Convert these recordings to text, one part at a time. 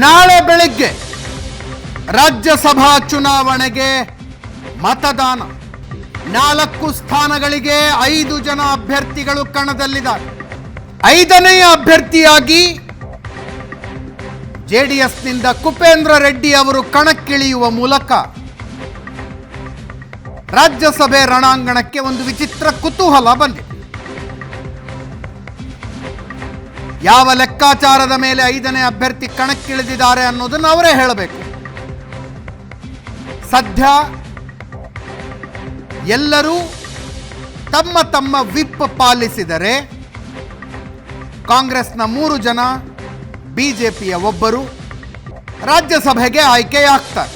ನಾಳೆ ಬೆಳಗ್ಗೆ ರಾಜ್ಯಸಭಾ ಚುನಾವಣೆಗೆ ಮತದಾನ. 4 ಸ್ಥಾನಗಳಿಗೆ 5 ಜನ ಅಭ್ಯರ್ಥಿಗಳು ಕಣದಲ್ಲಿದ್ದಾರೆ. 5ನೇ ಅಭ್ಯರ್ಥಿಯಾಗಿ ಜೆಡಿಎಸ್ನಿಂದ ಕುಪೇಂದ್ರ ರೆಡ್ಡಿ ಅವರು ಕಣಕ್ಕಿಳಿಯುವ ಮೂಲಕ ರಾಜ್ಯಸಭೆ ರಣಾಂಗಣಕ್ಕೆ ಒಂದು ವಿಚಿತ್ರ ಕುತೂಹಲ ಬಂದಿದೆ. ಯಾವ ಲೆಕ್ಕಾಚಾರದ ಮೇಲೆ 5ನೇ ಅಭ್ಯರ್ಥಿ ಕಣಕ್ಕಿಳಿದಿದ್ದಾರೆ ಅನ್ನೋದನ್ನು ಅವರೇ ಹೇಳಬೇಕು. ಸದ್ಯ ಎಲ್ಲರೂ ತಮ್ಮ ತಮ್ಮ ವಿಪ್ ಪಾಲಿಸಿದರೆ ಕಾಂಗ್ರೆಸ್ನ 3 ಜನ, ಬಿಜೆಪಿಯ 1 ರಾಜ್ಯಸಭೆಗೆ ಆಯ್ಕೆಯಾಗ್ತಾರೆ.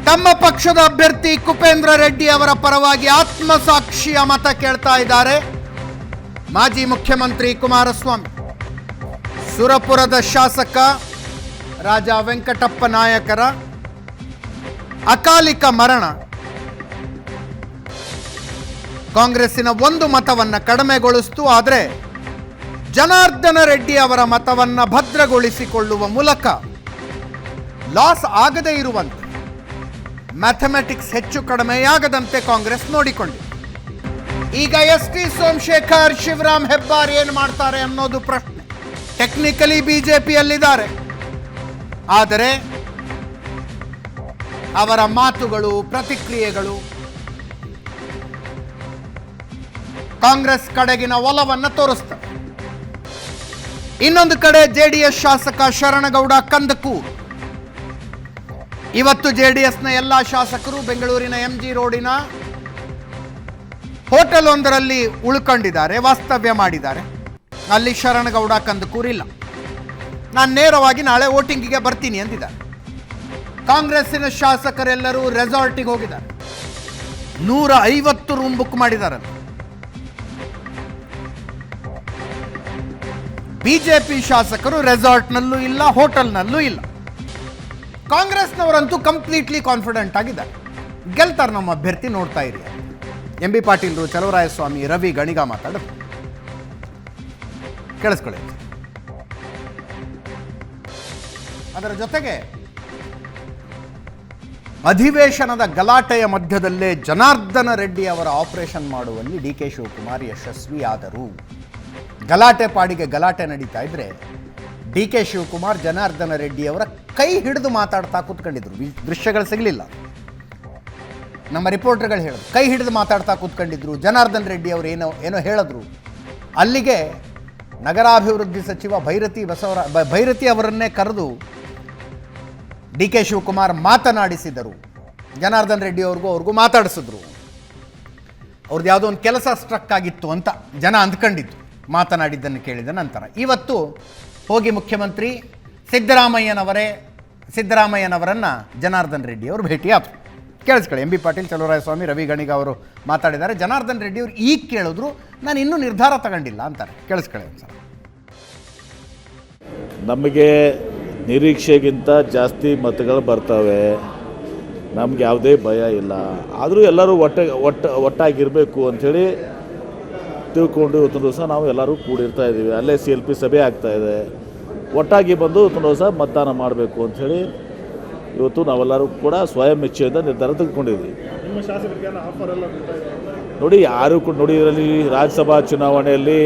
ತಮ್ಮ ಪಕ್ಷದ ಅಭ್ಯರ್ಥಿ ಕುಪೇಂದ್ರ ರೆಡ್ಡಿ ಅವರ ಪರವಾಗಿ ಆತ್ಮಸಾಕ್ಷಿಯ ಮತ ಕೇಳ್ತಾ ಇದ್ದಾರೆ ಮಾಜಿ ಮುಖ್ಯಮಂತ್ರಿ ಕುಮಾರಸ್ವಾಮಿ. ಸುರಪುರದ ಶಾಸಕ ರಾಜ ವೆಂಕಟಪ್ಪ ನಾಯಕರ ಅಕಾಲಿಕ ಮರಣ ಕಾಂಗ್ರೆಸ್ಸಿನ 1 ಮತವನ್ನು ಕಡಿಮೆಗೊಳಿಸಿತು. ಆದರೆ ಜನಾರ್ದನ ರೆಡ್ಡಿ ಅವರ ಮತವನ್ನು ಭದ್ರಗೊಳಿಸಿಕೊಳ್ಳುವ ಮೂಲಕ ಲಾಸ್ ಆಗದೇ ಇರುವಂತೆ, ಮ್ಯಾಥಮೆಟಿಕ್ಸ್ ಹೆಚ್ಚು ಕಡಿಮೆಯಾಗದಂತೆ ಕಾಂಗ್ರೆಸ್ ನೋಡಿಕೊಂಡಿದೆ. ಈಗ ಎಸ್ ಟಿ ಸೋಮಶೇಖರ್, ಶಿವರಾಮ್ ಹೆಬ್ಬಾರ್ ಏನು ಮಾಡ್ತಾರೆ ಅನ್ನೋದು ಪ್ರಶ್ನೆ. ಟೆಕ್ನಿಕಲಿ ಬಿಜೆಪಿಯಲ್ಲಿದ್ದಾರೆ, ಆದರೆ ಅವರ ಮಾತುಗಳು, ಪ್ರತಿಕ್ರಿಯೆಗಳು ಕಾಂಗ್ರೆಸ್ ಕಡೆಗಿನ ಒಲವನ್ನು ತೋರಿಸ್ತವೆ. ಇನ್ನೊಂದು ಕಡೆ ಜೆಡಿಎಸ್ ಶಾಸಕ ಶರಣಗೌಡ ಕಂದಕೂರ್. ಇವತ್ತು ಜೆಡಿಎಸ್ನ ಎಲ್ಲ ಶಾಸಕರು ಬೆಂಗಳೂರಿನ MG ರೋಡಿನ ಹೋಟೆಲ್ ಒಂದರಲ್ಲಿ ಉಳ್ಕೊಂಡಿದ್ದಾರೆ, ವಾಸ್ತವ್ಯ ಮಾಡಿದ್ದಾರೆ. ಅಲ್ಲಿ ಶರಣಗೌಡ ಕಂದಕೂರ್ ಇಲ್ಲ. ನಾನು ನೇರವಾಗಿ ನಾಳೆ ವೋಟಿಂಗಿಗೆ ಬರ್ತೀನಿ ಅಂದಿದ್ದಾರೆ. ಕಾಂಗ್ರೆಸ್ಸಿನ ಶಾಸಕರೆಲ್ಲರೂ ರೆಸಾರ್ಟಿಗೆ ಹೋಗಿದ್ದಾರೆ. 150 ರೂಮ್ ಬುಕ್ ಮಾಡಿದ್ದಾರೆ. ಬಿಜೆಪಿ ಶಾಸಕರು ರೆಸಾರ್ಟ್ನಲ್ಲೂ ಇಲ್ಲ, ಹೋಟೆಲ್ನಲ್ಲೂ ಇಲ್ಲ. ಕಾಂಗ್ರೆಸ್ನವರಂತೂ ಕಂಪ್ಲೀಟ್ಲಿ ಕಾನ್ಫಿಡೆಂಟ್ ಆಗಿದ್ದಾರೆ, ಗೆಲ್ತಾರೆ ನಮ್ಮ ಅಭ್ಯರ್ಥಿ, ನೋಡ್ತಾ ಇರಿ. MB ಪಾಟೀಲ್ರು, ಚಲುವರಾಯಸ್ವಾಮಿ, ರವಿ ಗಣಿಗ ಮಾತಾಡೋದು ಕೇಳಿಸ್ಕೊಳ್ಳಿ. ಅದರ ಜೊತೆಗೆ ಅಧಿವೇಶನದ ಗಲಾಟೆಯ ಮಧ್ಯದಲ್ಲೇ ಜನಾರ್ದನ ರೆಡ್ಡಿ ಅವರ ಆಪರೇಷನ್ ಮಾಡುವಲ್ಲಿ DK ಶಿವಕುಮಾರ್ ಯಶಸ್ವಿಯಾದರು. ಗಲಾಟೆ ಪಾಡಿಗೆ ಗಲಾಟೆ ನಡೀತಾ ಇದ್ರೆ DK ಶಿವಕುಮಾರ್ ಜನಾರ್ದನ ರೆಡ್ಡಿ ಅವರ ಕೈ ಹಿಡಿದು ಮಾತಾಡ್ತಾ ಕೂತ್ಕೊಂಡಿದ್ರು. ದೃಶ್ಯಗಳು ಸಿಗಲಿಲ್ಲ, ನಮ್ಮ ರಿಪೋರ್ಟರ್ಗಳು ಹೇಳಿದ್ರು. ಕೈ ಹಿಡಿದು ಮಾತಾಡ್ತಾ ಕೂತ್ಕೊಂಡಿದ್ರು. ಜನಾರ್ದನ್ ರೆಡ್ಡಿ ಅವರು ಏನೋ ಹೇಳಿದ್ರು. ಅಲ್ಲಿಗೆ ನಗರಾಭಿವೃದ್ಧಿ ಸಚಿವ ಭೈರತಿ ಅವರನ್ನೇ ಕರೆದು DK ಶಿವಕುಮಾರ್ ಮಾತನಾಡಿಸಿದರು. ಜನಾರ್ದನ್ ರೆಡ್ಡಿ ಅವ್ರಿಗೂ ಮಾತಾಡಿಸಿದ್ರು. ಅವ್ರದ್ದು ಯಾವುದೋ ಒಂದು ಕೆಲಸ ಸ್ಟ್ರಕ್ ಆಗಿತ್ತು ಅಂತ ಜನ ಅಂದ್ಕೊಂಡಿದ್ದು, ಮಾತನಾಡಿದ್ದನ್ನು ಕೇಳಿದ ನಂತರ. ಇವತ್ತು ಹೋಗಿ ಮುಖ್ಯಮಂತ್ರಿ ಸಿದ್ದರಾಮಯ್ಯನವರನ್ನು ಜನಾರ್ದನ್ ರೆಡ್ಡಿ ಅವರು ಭೇಟಿಯಾದರು. ಕೇಳಿಸ್ಕೊಳ್ಳಿ. MB ಪಾಟೀಲ್, ಚಲುವರಾಯಸ್ವಾಮಿ, ರವಿ ಗಣಿಗ ಅವರು ಮಾತಾಡಿದ್ದಾರೆ. ಜನಾರ್ದನ್ ರೆಡ್ಡಿ ಅವರು ಈಗ ಕೇಳಿದ್ರು, ನಾನು ಇನ್ನೂ ನಿರ್ಧಾರ ತಗೊಂಡಿಲ್ಲ ಅಂತಾರೆ. ಕೇಳಿಸ್ಕೊಳ್ಳಿ ಒಂದ್ಸಲ. ನಮಗೆ ನಿರೀಕ್ಷೆಗಿಂತ ಜಾಸ್ತಿ ಮತಗಳು ಬರ್ತವೆ, ನಮ್ಗೆ ಯಾವುದೇ ಭಯ ಇಲ್ಲ. ಆದರೂ ಎಲ್ಲರೂ ಒಟ್ಟಾಗಿರಬೇಕು ಅಂಥೇಳಿ ತಿಳ್ಕೊಂಡು ಇವತ್ತೊಂದು ದಿವಸ ನಾವು ಎಲ್ಲರೂ ಕೂಡಿರ್ತಾ ಇದ್ದೀವಿ. ಅಲ್ಲೇ CLP ಸಭೆ ಆಗ್ತಾಯಿದೆ. ಒಟ್ಟಾಗಿ ಬಂದು ಇವತ್ತೊಂದು ದಿವಸ ಮತದಾನ ಮಾಡಬೇಕು ಅಂಥೇಳಿ ಇವತ್ತು ನಾವೆಲ್ಲರೂ ಕೂಡ ಸ್ವಯಂ ಇಚ್ಛೆಯಿಂದ ನಿರ್ಧಾರ ತೆಗೆದುಕೊಂಡಿದ್ವಿ. ನೋಡಿ, ಯಾರು ಕೂಡ ನೋಡಿ, ಇದರಲ್ಲಿ ರಾಜ್ಯಸಭಾ ಚುನಾವಣೆಯಲ್ಲಿ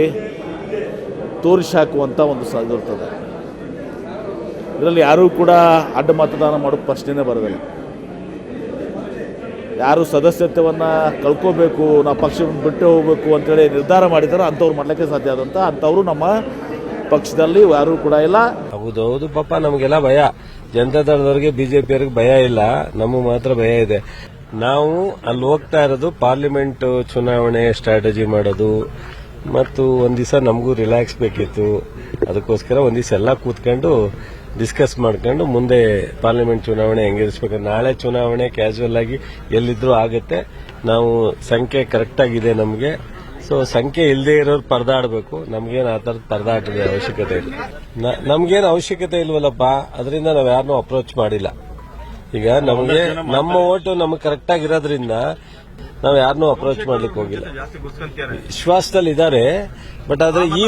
ತೋರಿಸಿ ಹಾಕುವಂಥ ಒಂದು ಇರ್ತದೆ. ಇದರಲ್ಲಿ ಯಾರೂ ಕೂಡ ಅಡ್ಡ ಮತದಾನ ಮಾಡೋದು ಪ್ರಶ್ನೆನೇ ಬರೋದಿಲ್ಲ. ಯಾರು ಸದಸ್ಯತ್ವವನ್ನು ಕಳ್ಕೋಬೇಕು, ನಾವು ಪಕ್ಷವನ್ನು ಬಿಟ್ಟು ಹೋಗಬೇಕು ಅಂತೇಳಿ ನಿರ್ಧಾರ ಮಾಡಿದಾರೋ ಅಂಥವ್ರು ಮಾಡಲಿಕ್ಕೆ ಸಾಧ್ಯ ಆದಂಥ ಅಂಥವರು ನಮ್ಮ ಪಕ್ಷದಲ್ಲಿ ಯಾರೂ ಕೂಡ ಇಲ್ಲ. ಹೌದೌದು ಪಾಪ, ನಮಗೆಲ್ಲ ಭಯ. ಜನತಾದಳದವ್ರಿಗೆ, ಬಿಜೆಪಿಯವ್ರಿಗೆ ಭಯ ಇಲ್ಲ, ನಮಗೆ ಮಾತ್ರ ಭಯ ಇದೆ. ನಾವು ಅಲ್ಲಿ ಹೋಗ್ತಾ ಇರೋದು ಪಾರ್ಲಿಮೆಂಟ್ ಚುನಾವಣೆ ಸ್ಟ್ರಾಟಜಿ ಮಾಡೋದು, ಮತ್ತು ಒಂದ್ ದಿವಸ ನಮಗೂ ರಿಲ್ಯಾಕ್ಸ್ ಬೇಕಿತ್ತು. ಅದಕ್ಕೋಸ್ಕರ ಒಂದ್ ದಿವಸ ಎಲ್ಲ ಕೂತ್ಕೊಂಡು ಡಿಸ್ಕಸ್ ಮಾಡ್ಕೊಂಡು ಮುಂದೆ ಪಾರ್ಲಿಮೆಂಟ್ ಚುನಾವಣೆ ಹೆಂಗಿರಿಸ್ಬೇಕು. ನಾಳೆ ಚುನಾವಣೆ ಕ್ಯಾಶುವಲ್ ಆಗಿ ಎಲ್ಲಿದ್ರೂ ಆಗುತ್ತೆ. ನಾವು ಸಂಖ್ಯೆ ಕರೆಕ್ಟ್ ಆಗಿದೆ ನಮಗೆ. ಸೊ ಸಂಖ್ಯೆ ಇಲ್ಲದೆ ಇರೋರು ಪರದಾಡಬೇಕು. ನಮ್ಗೇನು ಆ ಥರದ ಪರದಾಟದ ಅವಶ್ಯಕತೆ ಇಲ್ಲ. ನಮ್ಗೇನು ಅವಶ್ಯಕತೆ ಇಲ್ವಲ್ಲಪ್ಪ, ಅದರಿಂದ ನಾವು ಯಾರನ್ನೂ ಅಪ್ರೋಚ್ ಮಾಡಿಲ್ಲ. ಈಗ ನಮಗೆ ನಮ್ಮ ಓಟು ನಮಗೆ ಕರೆಕ್ಟ್ ಆಗಿರೋದ್ರಿಂದ ನಾವು ಯಾರನ್ನೂ ಅಪ್ರೋಚ್ ಮಾಡ್ಲಿಕ್ಕೆ ಹೋಗಿಲ್ಲ. ವಿಶ್ವಾಸದಲ್ಲಿ ಇದ್ದಾರೆ, ಬಟ್ ಆದ್ರೆ ಈ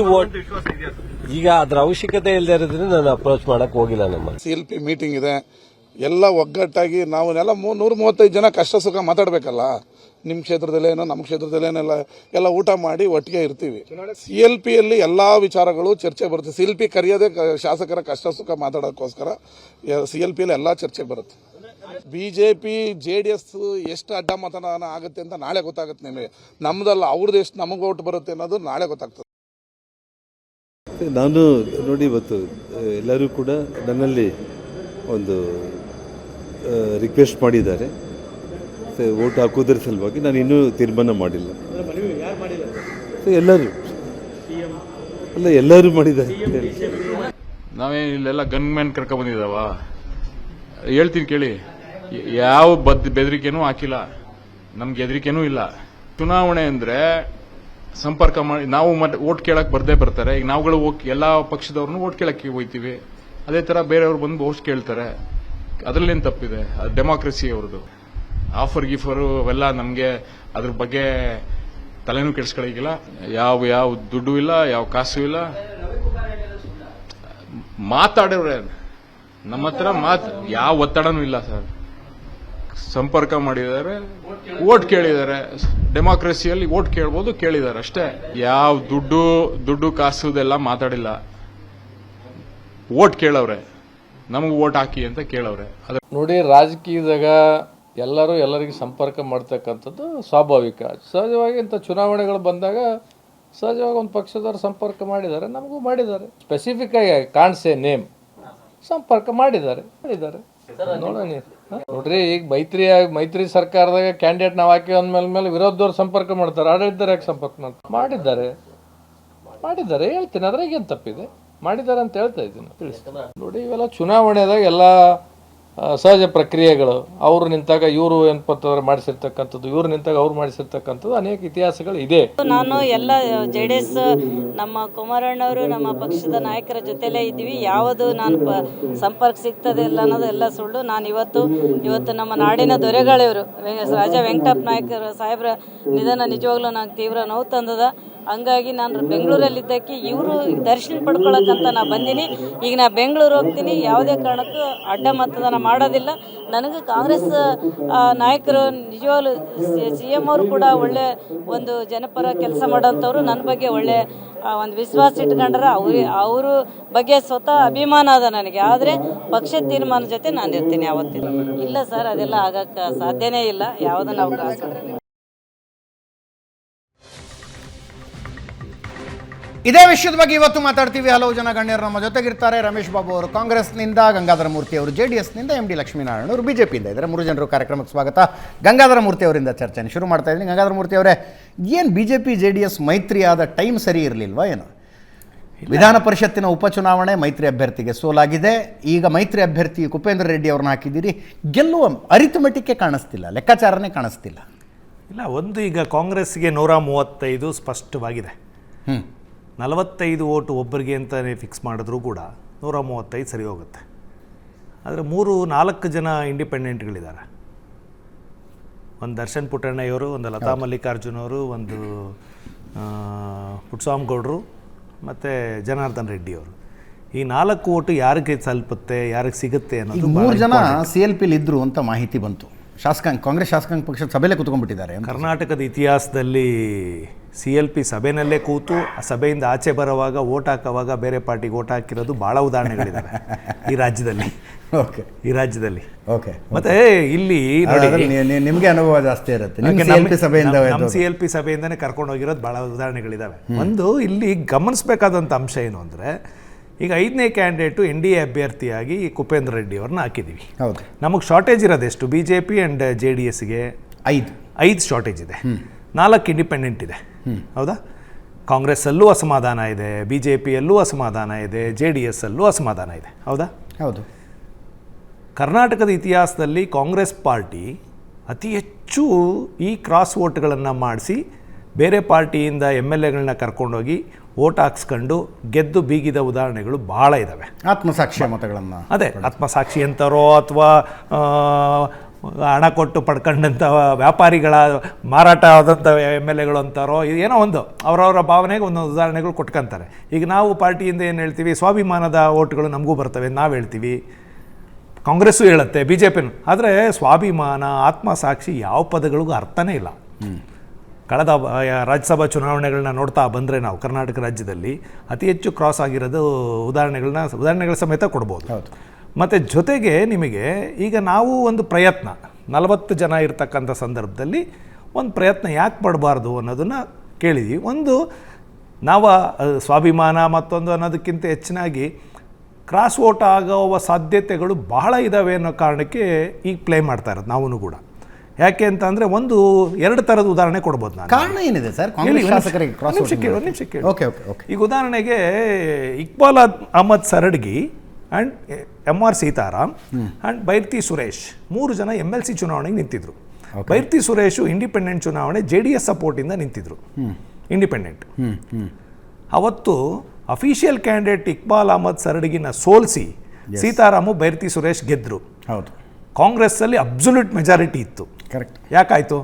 ಈಗ ಅದ್ರ ಅವಶ್ಯಕತೆ ಇಲ್ಲದೆ ಇರೋದ್ರಿಂದ ನಾನು ಅಪ್ರೋಚ್ ಮಾಡಕ್ ಹೋಗಿಲ್ಲ. ನಮ್ಮ CLP ಮೀಟಿಂಗ್ ಇದೆ, ಎಲ್ಲ ಒಗ್ಗಟ್ಟಾಗಿ ನಾವನ್ನೆಲ್ಲ 135 ಜನ ಕಷ್ಟ ಸುಖ ಮಾತಾಡಬೇಕಲ್ಲ. ನಿಮ್ಮ ಕ್ಷೇತ್ರದಲ್ಲೇನೋ ನಮ್ಮ ಕ್ಷೇತ್ರದಲ್ಲೇನೆಲ್ಲ ಎಲ್ಲ ಊಟ ಮಾಡಿ ಒಟ್ಟಿಗೆ ಇರ್ತೀವಿ. CLPಯಲ್ಲಿ ಎಲ್ಲ ವಿಚಾರಗಳು ಚರ್ಚೆ ಬರುತ್ತೆ. CLP ಕರೆಯೋದೇ ಶಾಸಕರ ಕಷ್ಟ ಸುಖ ಮಾತಾಡೋಕ್ಕೋಸ್ಕರ. CLPಯಲ್ಲಿ ಎಲ್ಲ ಚರ್ಚೆ ಬರುತ್ತೆ. BJP JDS ಎಷ್ಟು ಅಡ್ಡ ಮತದಾನ ಆಗುತ್ತೆ ಅಂತ ನಾಳೆ ಗೊತ್ತಾಗುತ್ತೆ ನಿಮಗೆ. ನಮ್ದಲ್ಲ, ಅವ್ರದ್ದು ಎಷ್ಟು ನಮಗೆ ಓಟ್ ಬರುತ್ತೆ ಅನ್ನೋದು ನಾಳೆ ಗೊತ್ತಾಗ್ತದೆ. ನಾನು ನೋಡಿ, ಇವತ್ತು ಎಲ್ಲರೂ ಕೂಡ ನನ್ನಲ್ಲಿ ಒಂದು ರಿಕ್ವೆಸ್ಟ್ ಮಾಡಿದ್ದಾರೆ ವೋಟ್ ಹಾಕೋದ್ರ ಸಲುವಾಗಿ. ನಾನು ಇನ್ನೂ ತೀರ್ಮಾನ ಮಾಡಿಲ್ಲ. ಎಲ್ಲರೂ ಮಾಡಿದ್ದಾರೆ ಅಂತ ಹೇಳಿ. ನಾವೇನು ಇಲ್ಲೆಲ್ಲ ಗನ್ ಮ್ಯಾನ್ ಕರ್ಕೊ ಬಂದಿದ್ದಾವ? ಹೇಳ್ತೀನಿ ಕೇಳಿ, ಯಾವ ಬೆದರಿಕೆನೂ ಹಾಕಿಲ್ಲ, ನಮ್ಗೆ ಹೆದರಿಕೆನೂ ಇಲ್ಲ. ಚುನಾವಣೆ ಅಂದ್ರೆ ಸಂಪರ್ಕ ಮಾಡಿ ನಾವು ಮತ್ತೆ ಓಟ್ ಕೇಳಕ್ ಬರ್ದೇ ಬರ್ತಾರೆ. ಈಗ ನಾವುಗಳು ಎಲ್ಲಾ ಪಕ್ಷದವ್ರನ್ನು ಓಟ್ ಕೇಳಕ್ಕೆ ಹೋಗ್ತೀವಿ, ಅದೇ ತರ ಬೇರೆಯವ್ರು ಬಂದು ಓಟ್ ಕೇಳ್ತಾರೆ. ಅದ್ರಲ್ಲೇನು ತಪ್ಪಿದೆ? ಡೆಮಾಕ್ರಸಿ ಅವ್ರದ್ದು. ಆಫರ್ ಗಿಫರು ಅವೆಲ್ಲ ನಮಗೆ ಅದ್ರ ಬಗ್ಗೆ ತಲೆನೂ ಕೆಡಿಸ್ಕೊಳ್ಳಿಕ್ಕಿಲ್ಲ. ಯಾವ ದುಡ್ಡು ಇಲ್ಲ, ಯಾವ ಕಾಸು ಇಲ್ಲ. ಮಾತಾಡೋರೆ ನಮ್ಮ ಹತ್ರ ಯಾವ ಒತ್ತಡನೂ ಇಲ್ಲ ಸರ್. ಸಂಪರ್ಕ ಮಾಡಿದ್ದಾರೆ, ಓಟ್ ಕೇಳಿದ್ದಾರೆ. ಡೆಮಾಕ್ರಸಿಯಲ್ಲಿ ಓಟ್ ಕೇಳ್ಬೋದು, ಕೇಳಿದ್ದಾರೆ ಅಷ್ಟೇ. ಯಾವ ದುಡ್ಡು ಕಾಸುದೆಲ್ಲ ಮಾತಾಡಿಲ್ಲ. ಓಟ್ ಕೇಳವ್ರೆ, ನಮಗೆ ಓಟ್ ಹಾಕಿ ಅಂತ ಕೇಳವ್ರೆ. ನೋಡಿ, ರಾಜಕೀಯದಾಗ ಎಲ್ಲರಿಗೂ ಸಂಪರ್ಕ ಮಾಡ್ತಕ್ಕಂಥದ್ದು ಸ್ವಾಭಾವಿಕ. ಸಹಜವಾಗಿ ಇಂಥ ಚುನಾವಣೆಗಳು ಬಂದಾಗ ಸಹಜವಾಗಿ ಒಂದು ಪಕ್ಷದವ್ರು ಸಂಪರ್ಕ ಮಾಡಿದ್ದಾರೆ, ನಮಗೂ ಮಾಡಿದ್ದಾರೆ. ಸ್ಪೆಸಿಫಿಕ್ ಆಗಿ ಕಾಣ್ಸೆ ನೇಮ್ ಸಂಪರ್ಕ ಮಾಡಿದ್ದಾರೆ. ನೋಡೋಣ. ನೋಡ್ರಿ, ಈಗ ಮೈತ್ರಿ ಸರ್ಕಾರದಾಗ ಕ್ಯಾಂಡಿಡೇಟ್ ನಾವು ಹಾಕಿ ಅಂದ್ಮೇಲೆ ವಿರೋಧದವ್ರು ಸಂಪರ್ಕ ಮಾಡ್ತಾರೆ, ಆಡಳಿತದವ್ರು ಯಾಕೆ ಸಂಪರ್ಕ ಮಾಡ್ತಾರೆ? ಮಾಡಿದ್ದಾರೆ ಹೇಳ್ತೀನಿ, ಅದ್ರಾಗ ಏನು ತಪ್ಪಿದೆ? ಮಾಡಿದ್ದಾರೆ ಅಂತ ಹೇಳ್ತಾ ಇದ್ದೀನಿ, ತಿಳಿಸ್ತೀನಿ. ನೋಡಿ, ಇವೆಲ್ಲ ಚುನಾವಣೆದಾಗ ಎಲ್ಲ ಸಹಜ ಪ್ರಕ್ರಿಯೆಗಳು. ಅವರು ನಿಂತಾಗ ಇವರು ಏನಪ್ಪತ್ತವ್ರು ಮಾಡಿಸಿರ್ತಕ್ಕಂಥದ್ದು, ಇವ್ರು ನಿಂತಾಗ ಅವ್ರು ಮಾಡಿಸಿರ್ತಕ್ಕಂಥದ್ದು ಅನೇಕ ಇತಿಹಾಸಗಳು ಇದೆ. ನಾನು ಎಲ್ಲ JDS ನಮ್ಮ ಕುಮಾರಣ್ಣವರು ನಮ್ಮ ಪಕ್ಷದ ನಾಯಕರ ಜೊತೆಲೇ ಇದ್ವಿ. ಯಾವುದು ನಾನು ಸಂಪರ್ಕ ಸಿಗ್ತದೆ ಇಲ್ಲ ಅನ್ನೋದು ಎಲ್ಲ ಸುಳ್ಳು. ನಾನು ಇವತ್ತು ನಮ್ಮ ನಾಡಿನ ದೊರೆಗಳಿವರು ರಾಜ ವೆಂಕಟಪ್ಪ ನಾಯಕರ ಸಾಹೇಬ್ರ ನಿಧನ ನಿಜವಾಗ್ಲೂ ನಂಗೆ ತೀವ್ರ ನೋವು ತಂದದ. ಹಂಗಾಗಿ ನಾನು ಬೆಂಗಳೂರಲ್ಲಿದ್ದಕ್ಕೆ ಇವರು ದರ್ಶನ ಪಡ್ಕೊಳಕ್ಕಂತ ನಾ ಬಂದೀನಿ. ಈಗ ನಾ ಬೆಂಗಳೂರು ಹೋಗ್ತೀನಿ, ಯಾವುದೇ ಕಾರಣಕ್ಕೂ ಅಡ್ಡ ಮತದಾನ ಮಾಡೋದಿಲ್ಲ. ನನಗೆ ಕಾಂಗ್ರೆಸ್ ನಾಯಕರು ನಿಜವಾಗ್ಲೂ CM ಅವರು ಕೂಡ ಒಳ್ಳೆ ಒಂದು ಜನಪರ ಕೆಲಸ ಮಾಡೋಂಥವ್ರು. ನನ್ನ ಬಗ್ಗೆ ಒಳ್ಳೆ ಒಂದು ವಿಶ್ವಾಸ ಇಟ್ಕೊಂಡ್ರೆ ಅವರು ಬಗ್ಗೆ ಸ್ವತಃ ಅಭಿಮಾನ ಅದ ನನಗೆ. ಆದರೆ ಪಕ್ಷದ ತೀರ್ಮಾನ ಜೊತೆ ನಾನು ಇರ್ತೀನಿ ಯಾವತ್ತಿನ. ಇಲ್ಲ ಸರ್, ಅದೆಲ್ಲ ಆಗಕ್ಕೆ ಸಾಧ್ಯನೇ ಇಲ್ಲ. ಯಾವುದನ್ನು ಅವಕಾಶ. ಇದೇ ವಿಷಯದ ಬಗ್ಗೆ ಇವತ್ತು ಮಾತಾಡ್ತೀವಿ. ಹಲವು ಜನ ಗಣ್ಯರು ನಮ್ಮ ಜೊತೆಗಿರ್ತಾರೆ. ರಮೇಶ್ ಬಾಬು ಅವರು ಕಾಂಗ್ರೆಸ್ನಿಂದ, ಗಂಗಾಧರ ಮೂರ್ತಿ ಅವರು JDSನಿಂದ, MD ಲಕ್ಷ್ಮೀನಾರಾಯಣ ಅವರು BJPಯಿಂದ ಇದ್ದಾರೆ. 3 ಜನರು ಕಾರ್ಯಕ್ರಮಕ್ಕೆ ಸ್ವಾಗತ. ಗಂಗಾಧರ ಮೂರ್ತಿ ಅವರಿಂದ ಚರ್ಚೆನ ಶುರು ಮಾಡ್ತಾ ಇದ್ದೀನಿ. ಗಂಗಾಧರ ಮೂರ್ತಿ ಅವರೇ, ಏನು BJP JDS ಮೈತ್ರಿ ಆದ ಟೈಮ್ ಸರಿ ಇರಲಿಲ್ವಾ ಏನು? ವಿಧಾನ ಪರಿಷತ್ತಿನ ಉಪಚುನಾವಣೆ ಮೈತ್ರಿ ಅಭ್ಯರ್ಥಿಗೆ ಸೋಲಾಗಿದೆ. ಈಗ ಮೈತ್ರಿ ಅಭ್ಯರ್ಥಿ ಕುಪೇಂದ್ರ ರೆಡ್ಡಿ ಅವ್ರನ್ನ ಹಾಕಿದ್ದೀರಿ. ಗೆಲ್ಲುವ ಅರಿಥಮೆಟಿಕ್ಕೇ ಕಾಣಿಸ್ತಿಲ್ಲ, ಲೆಕ್ಕಾಚಾರನೇ ಕಾಣಿಸ್ತಿಲ್ಲ. ಇಲ್ಲ, ಒಂದು ಈಗ ಕಾಂಗ್ರೆಸ್ಗೆ 135 ಸ್ಪಷ್ಟವಾಗಿದೆ. 45 ಓಟು ಒಬ್ಬರಿಗೆ ಅಂತಲೇ ಫಿಕ್ಸ್ ಮಾಡಿದ್ರೂ ಕೂಡ 135 ಸರಿ ಹೋಗುತ್ತೆ. ಆದರೆ 3-4 ಜನ ಇಂಡಿಪೆಂಡೆಂಟ್ಗಳಿದ್ದಾರೆ. ಒಂದು ದರ್ಶನ್ ಪುಟ್ಟಣ್ಣಯ್ಯವರು, ಒಂದು ಲತಾ ಮಲ್ಲಿಕಾರ್ಜುನ್ ಅವರು, ಒಂದು ಪುಟ್ಟಸ್ವಾಮಿಗೌಡರು ಮತ್ತು ಜನಾರ್ದನ್ ರೆಡ್ಡಿ ಅವರು. ಈ 4 ಓಟು ಯಾರಿಗೆ ತಲುಪುತ್ತೆ, ಯಾರಿಗೆ ಸಿಗುತ್ತೆ ಅನ್ನೋದು. 3 ಜನ CLPಲಿ ಇದ್ರು ಅಂತ ಮಾಹಿತಿ ಬಂತು. ಕಾಂಗ್ರೆಸ್ ಶಾಸಕಾಂಗ ಪಕ್ಷದ ಸಭೆಯಲ್ಲೇ ಕೂತ್ಕೊಂಡ್ಬಿಟ್ಟಿದ್ದಾರೆ. ಕರ್ನಾಟಕದ ಇತಿಹಾಸದಲ್ಲಿ CLP ಸಭೆಯಲ್ಲೇ ಕೂತು ಆ ಸಭೆಯಿಂದ ಆಚೆ ಬರುವಾಗ ಓಟ್ ಹಾಕುವಾಗ ಬೇರೆ ಪಾರ್ಟಿಗೆ ಓಟ್ ಹಾಕಿರೋದು ಭಾಳ ಉದಾಹರಣೆಗಳಿದ್ದಾವೆ ಈ ರಾಜ್ಯದಲ್ಲಿ. ಓಕೆ. ಮತ್ತೆ ಇಲ್ಲಿ ನೋಡಿ, ನಿಮಗೆ ಅನುಭವ ಜಾಸ್ತಿ ಇರುತ್ತೆ. ನಮ್ಮ CLP ಸಭೆಯಿಂದನೇ ಕರ್ಕೊಂಡು ಹೋಗಿರೋದು ಭಾಳ ಉದಾಹರಣೆಗಳಿದ್ದಾವೆ. ಒಂದು ಇಲ್ಲಿ ಗಮನಿಸಬೇಕಾದಂಥ ಅಂಶ ಏನು ಅಂದರೆ, ಈಗ 5ನೇ ಕ್ಯಾಂಡಿಡೇಟು NDA ಅಭ್ಯರ್ಥಿಯಾಗಿ ಕುಪೇಂದ್ರ ರೆಡ್ಡಿ ಅವ್ರನ್ನ ಹಾಕಿದ್ದೀವಿ. ಹೌದು. ನಮಗೆ ಶಾರ್ಟೇಜ್ ಇರೋದೆಷ್ಟು? BJP ಆ್ಯಂಡ್ JDSಗೆ 5 ಶಾರ್ಟೇಜ್ ಇದೆ, 4 ಇಂಡಿಪೆಂಡೆಂಟ್ ಇದೆ. ಹೌದಾ? ಕಾಂಗ್ರೆಸ್ಸಲ್ಲೂ ಅಸಮಾಧಾನ ಇದೆ, BJPಯಲ್ಲೂ ಅಸಮಾಧಾನ ಇದೆ, JDSಲ್ಲೂ ಅಸಮಾಧಾನ ಇದೆ. ಹೌದಾ? ಹೌದು. ಕರ್ನಾಟಕದ ಇತಿಹಾಸದಲ್ಲಿ ಕಾಂಗ್ರೆಸ್ ಪಾರ್ಟಿ ಅತಿ ಹೆಚ್ಚು ಈ ಕ್ರಾಸ್ ವೋಟ್ಗಳನ್ನು ಮಾಡಿಸಿ ಬೇರೆ ಪಾರ್ಟಿಯಿಂದ MLAಗಳನ್ನ ಕರ್ಕೊಂಡೋಗಿ ಓಟ್ ಹಾಕ್ಸ್ಕೊಂಡು ಗೆದ್ದು ಬೀಗಿದ ಉದಾಹರಣೆಗಳು ಭಾಳ ಇದ್ದಾವೆ. ಆತ್ಮಸಾಕ್ಷಿ ಮತಗಳನ್ನು, ಅದೇ ಆತ್ಮಸಾಕ್ಷಿ ಅಂತಾರೋ ಅಥವಾ ಹಣ ಕೊಟ್ಟು ಪಡ್ಕೊಂಡಂಥ ವ್ಯಾಪಾರಿಗಳ ಮಾರಾಟ ಆದಂಥ MLAಗಳು ಅಂತಾರೋ ಏನೋ ಒಂದು ಅವರವರ ಭಾವನೆಗೆ ಒಂದೊಂದು ಉದಾಹರಣೆಗಳು ಕೊಟ್ಕೊಂತಾರೆ. ಈಗ ನಾವು ಪಾರ್ಟಿಯಿಂದ ಏನು ಹೇಳ್ತೀವಿ, ಸ್ವಾಭಿಮಾನದ ಓಟ್ಗಳು ನಮಗೂ ಬರ್ತವೆ ನಾವು ಹೇಳ್ತೀವಿ, ಕಾಂಗ್ರೆಸ್ಸು ಹೇಳುತ್ತೆ, BJPನೂ. ಆದರೆ ಸ್ವಾಭಿಮಾನ, ಆತ್ಮಸಾಕ್ಷಿ ಯಾವ ಪದಗಳಿಗೂ ಅರ್ಥನೇ ಇಲ್ಲ. ಕಳೆದ ರಾಜ್ಯಸಭಾ ಚುನಾವಣೆಗಳನ್ನ ನೋಡ್ತಾ ಬಂದರೆ ನಾವು ಕರ್ನಾಟಕ ರಾಜ್ಯದಲ್ಲಿ ಅತಿ ಹೆಚ್ಚು ಕ್ರಾಸ್ ಆಗಿರೋದು ಉದಾಹರಣೆಗಳ ಸಮೇತ ಕೊಡ್ಬೋದು. ಮತ್ತು ಜೊತೆಗೆ ನಿಮಗೆ ಈಗ ನಾವು ಒಂದು ಪ್ರಯತ್ನ 40 ಜನ ಇರ್ತಕ್ಕಂಥ ಸಂದರ್ಭದಲ್ಲಿ ಒಂದು ಪ್ರಯತ್ನ ಯಾಕೆ ಪಡಬಾರ್ದು ಅನ್ನೋದನ್ನು ಕೇಳಿದ್ವಿ. ಒಂದು ನಾವು ಸ್ವಾಭಿಮಾನ ಮತ್ತೊಂದು ಅನ್ನೋದಕ್ಕಿಂತ ಹೆಚ್ಚಿನಾಗಿ ಕ್ರಾಸ್ ವೋಟ್ ಆಗುವ ಸಾಧ್ಯತೆಗಳು ಬಹಳ ಇದ್ದಾವೆ ಅನ್ನೋ ಕಾರಣಕ್ಕೆ ಈಗ ಪ್ಲೇ ಮಾಡ್ತಾ ಇರೋದು ನಾವು ಕೂಡ. ಯಾಕೆ ಅಂತ ಅಂದರೆ ಒಂದು 2 ಥರದ ಉದಾಹರಣೆ ಕೊಡ್ಬೋದು ನಾನು. ಕಾರಣ ಏನಿದೆ ಸರ್ ಕಾಂಗ್ರೆಸ್ ಶಾಸಕರಿಗೆ ಕ್ರಾಸ್ ನಿಮಿಷ ಕೇಳಿ. ಓಕೆ. ಈಗ ಉದಾಹರಣೆಗೆ Iqbal Ahmed Saradgi and MR Sitaram and Byrathi Suresh 3 ಜನ MLC ಚುನಾವಣೆಗೆ ನಿಂತಿದ್ರು. ಬೈರ್ತಿ ಸುರೇಶು ಇಂಡಿಪೆಂಡೆಂಟ್ ಚುನಾವಣೆ JDS ಸಪೋರ್ಟಿಂದ ನಿಂತಿದ್ರು, ಇಂಡಿಪೆಂಡೆಂಟ್. ಅವತ್ತು ಅಫಿಷಿಯಲ್ ಕ್ಯಾಂಡಿಡೇಟ್ ಇಕ್ಬಾಲ್ ಅಹಮದ್ ಸರಡ್ಗಿನ ಸೋಲಿಸಿ ಸೀತಾರಾಮು ಬೈರ್ತಿ ಸುರೇಶ್ ಗೆದ್ದರು. ಹೌದು, ಕಾಂಗ್ರೆಸ್ಸಲ್ಲಿ ಅಬ್ಸಲ್ಯೂಟ್ ಮೆಜಾರಿಟಿ ಇತ್ತು. ಕರೆಕ್ಟ್. ಯಾಕಾಯಿತು?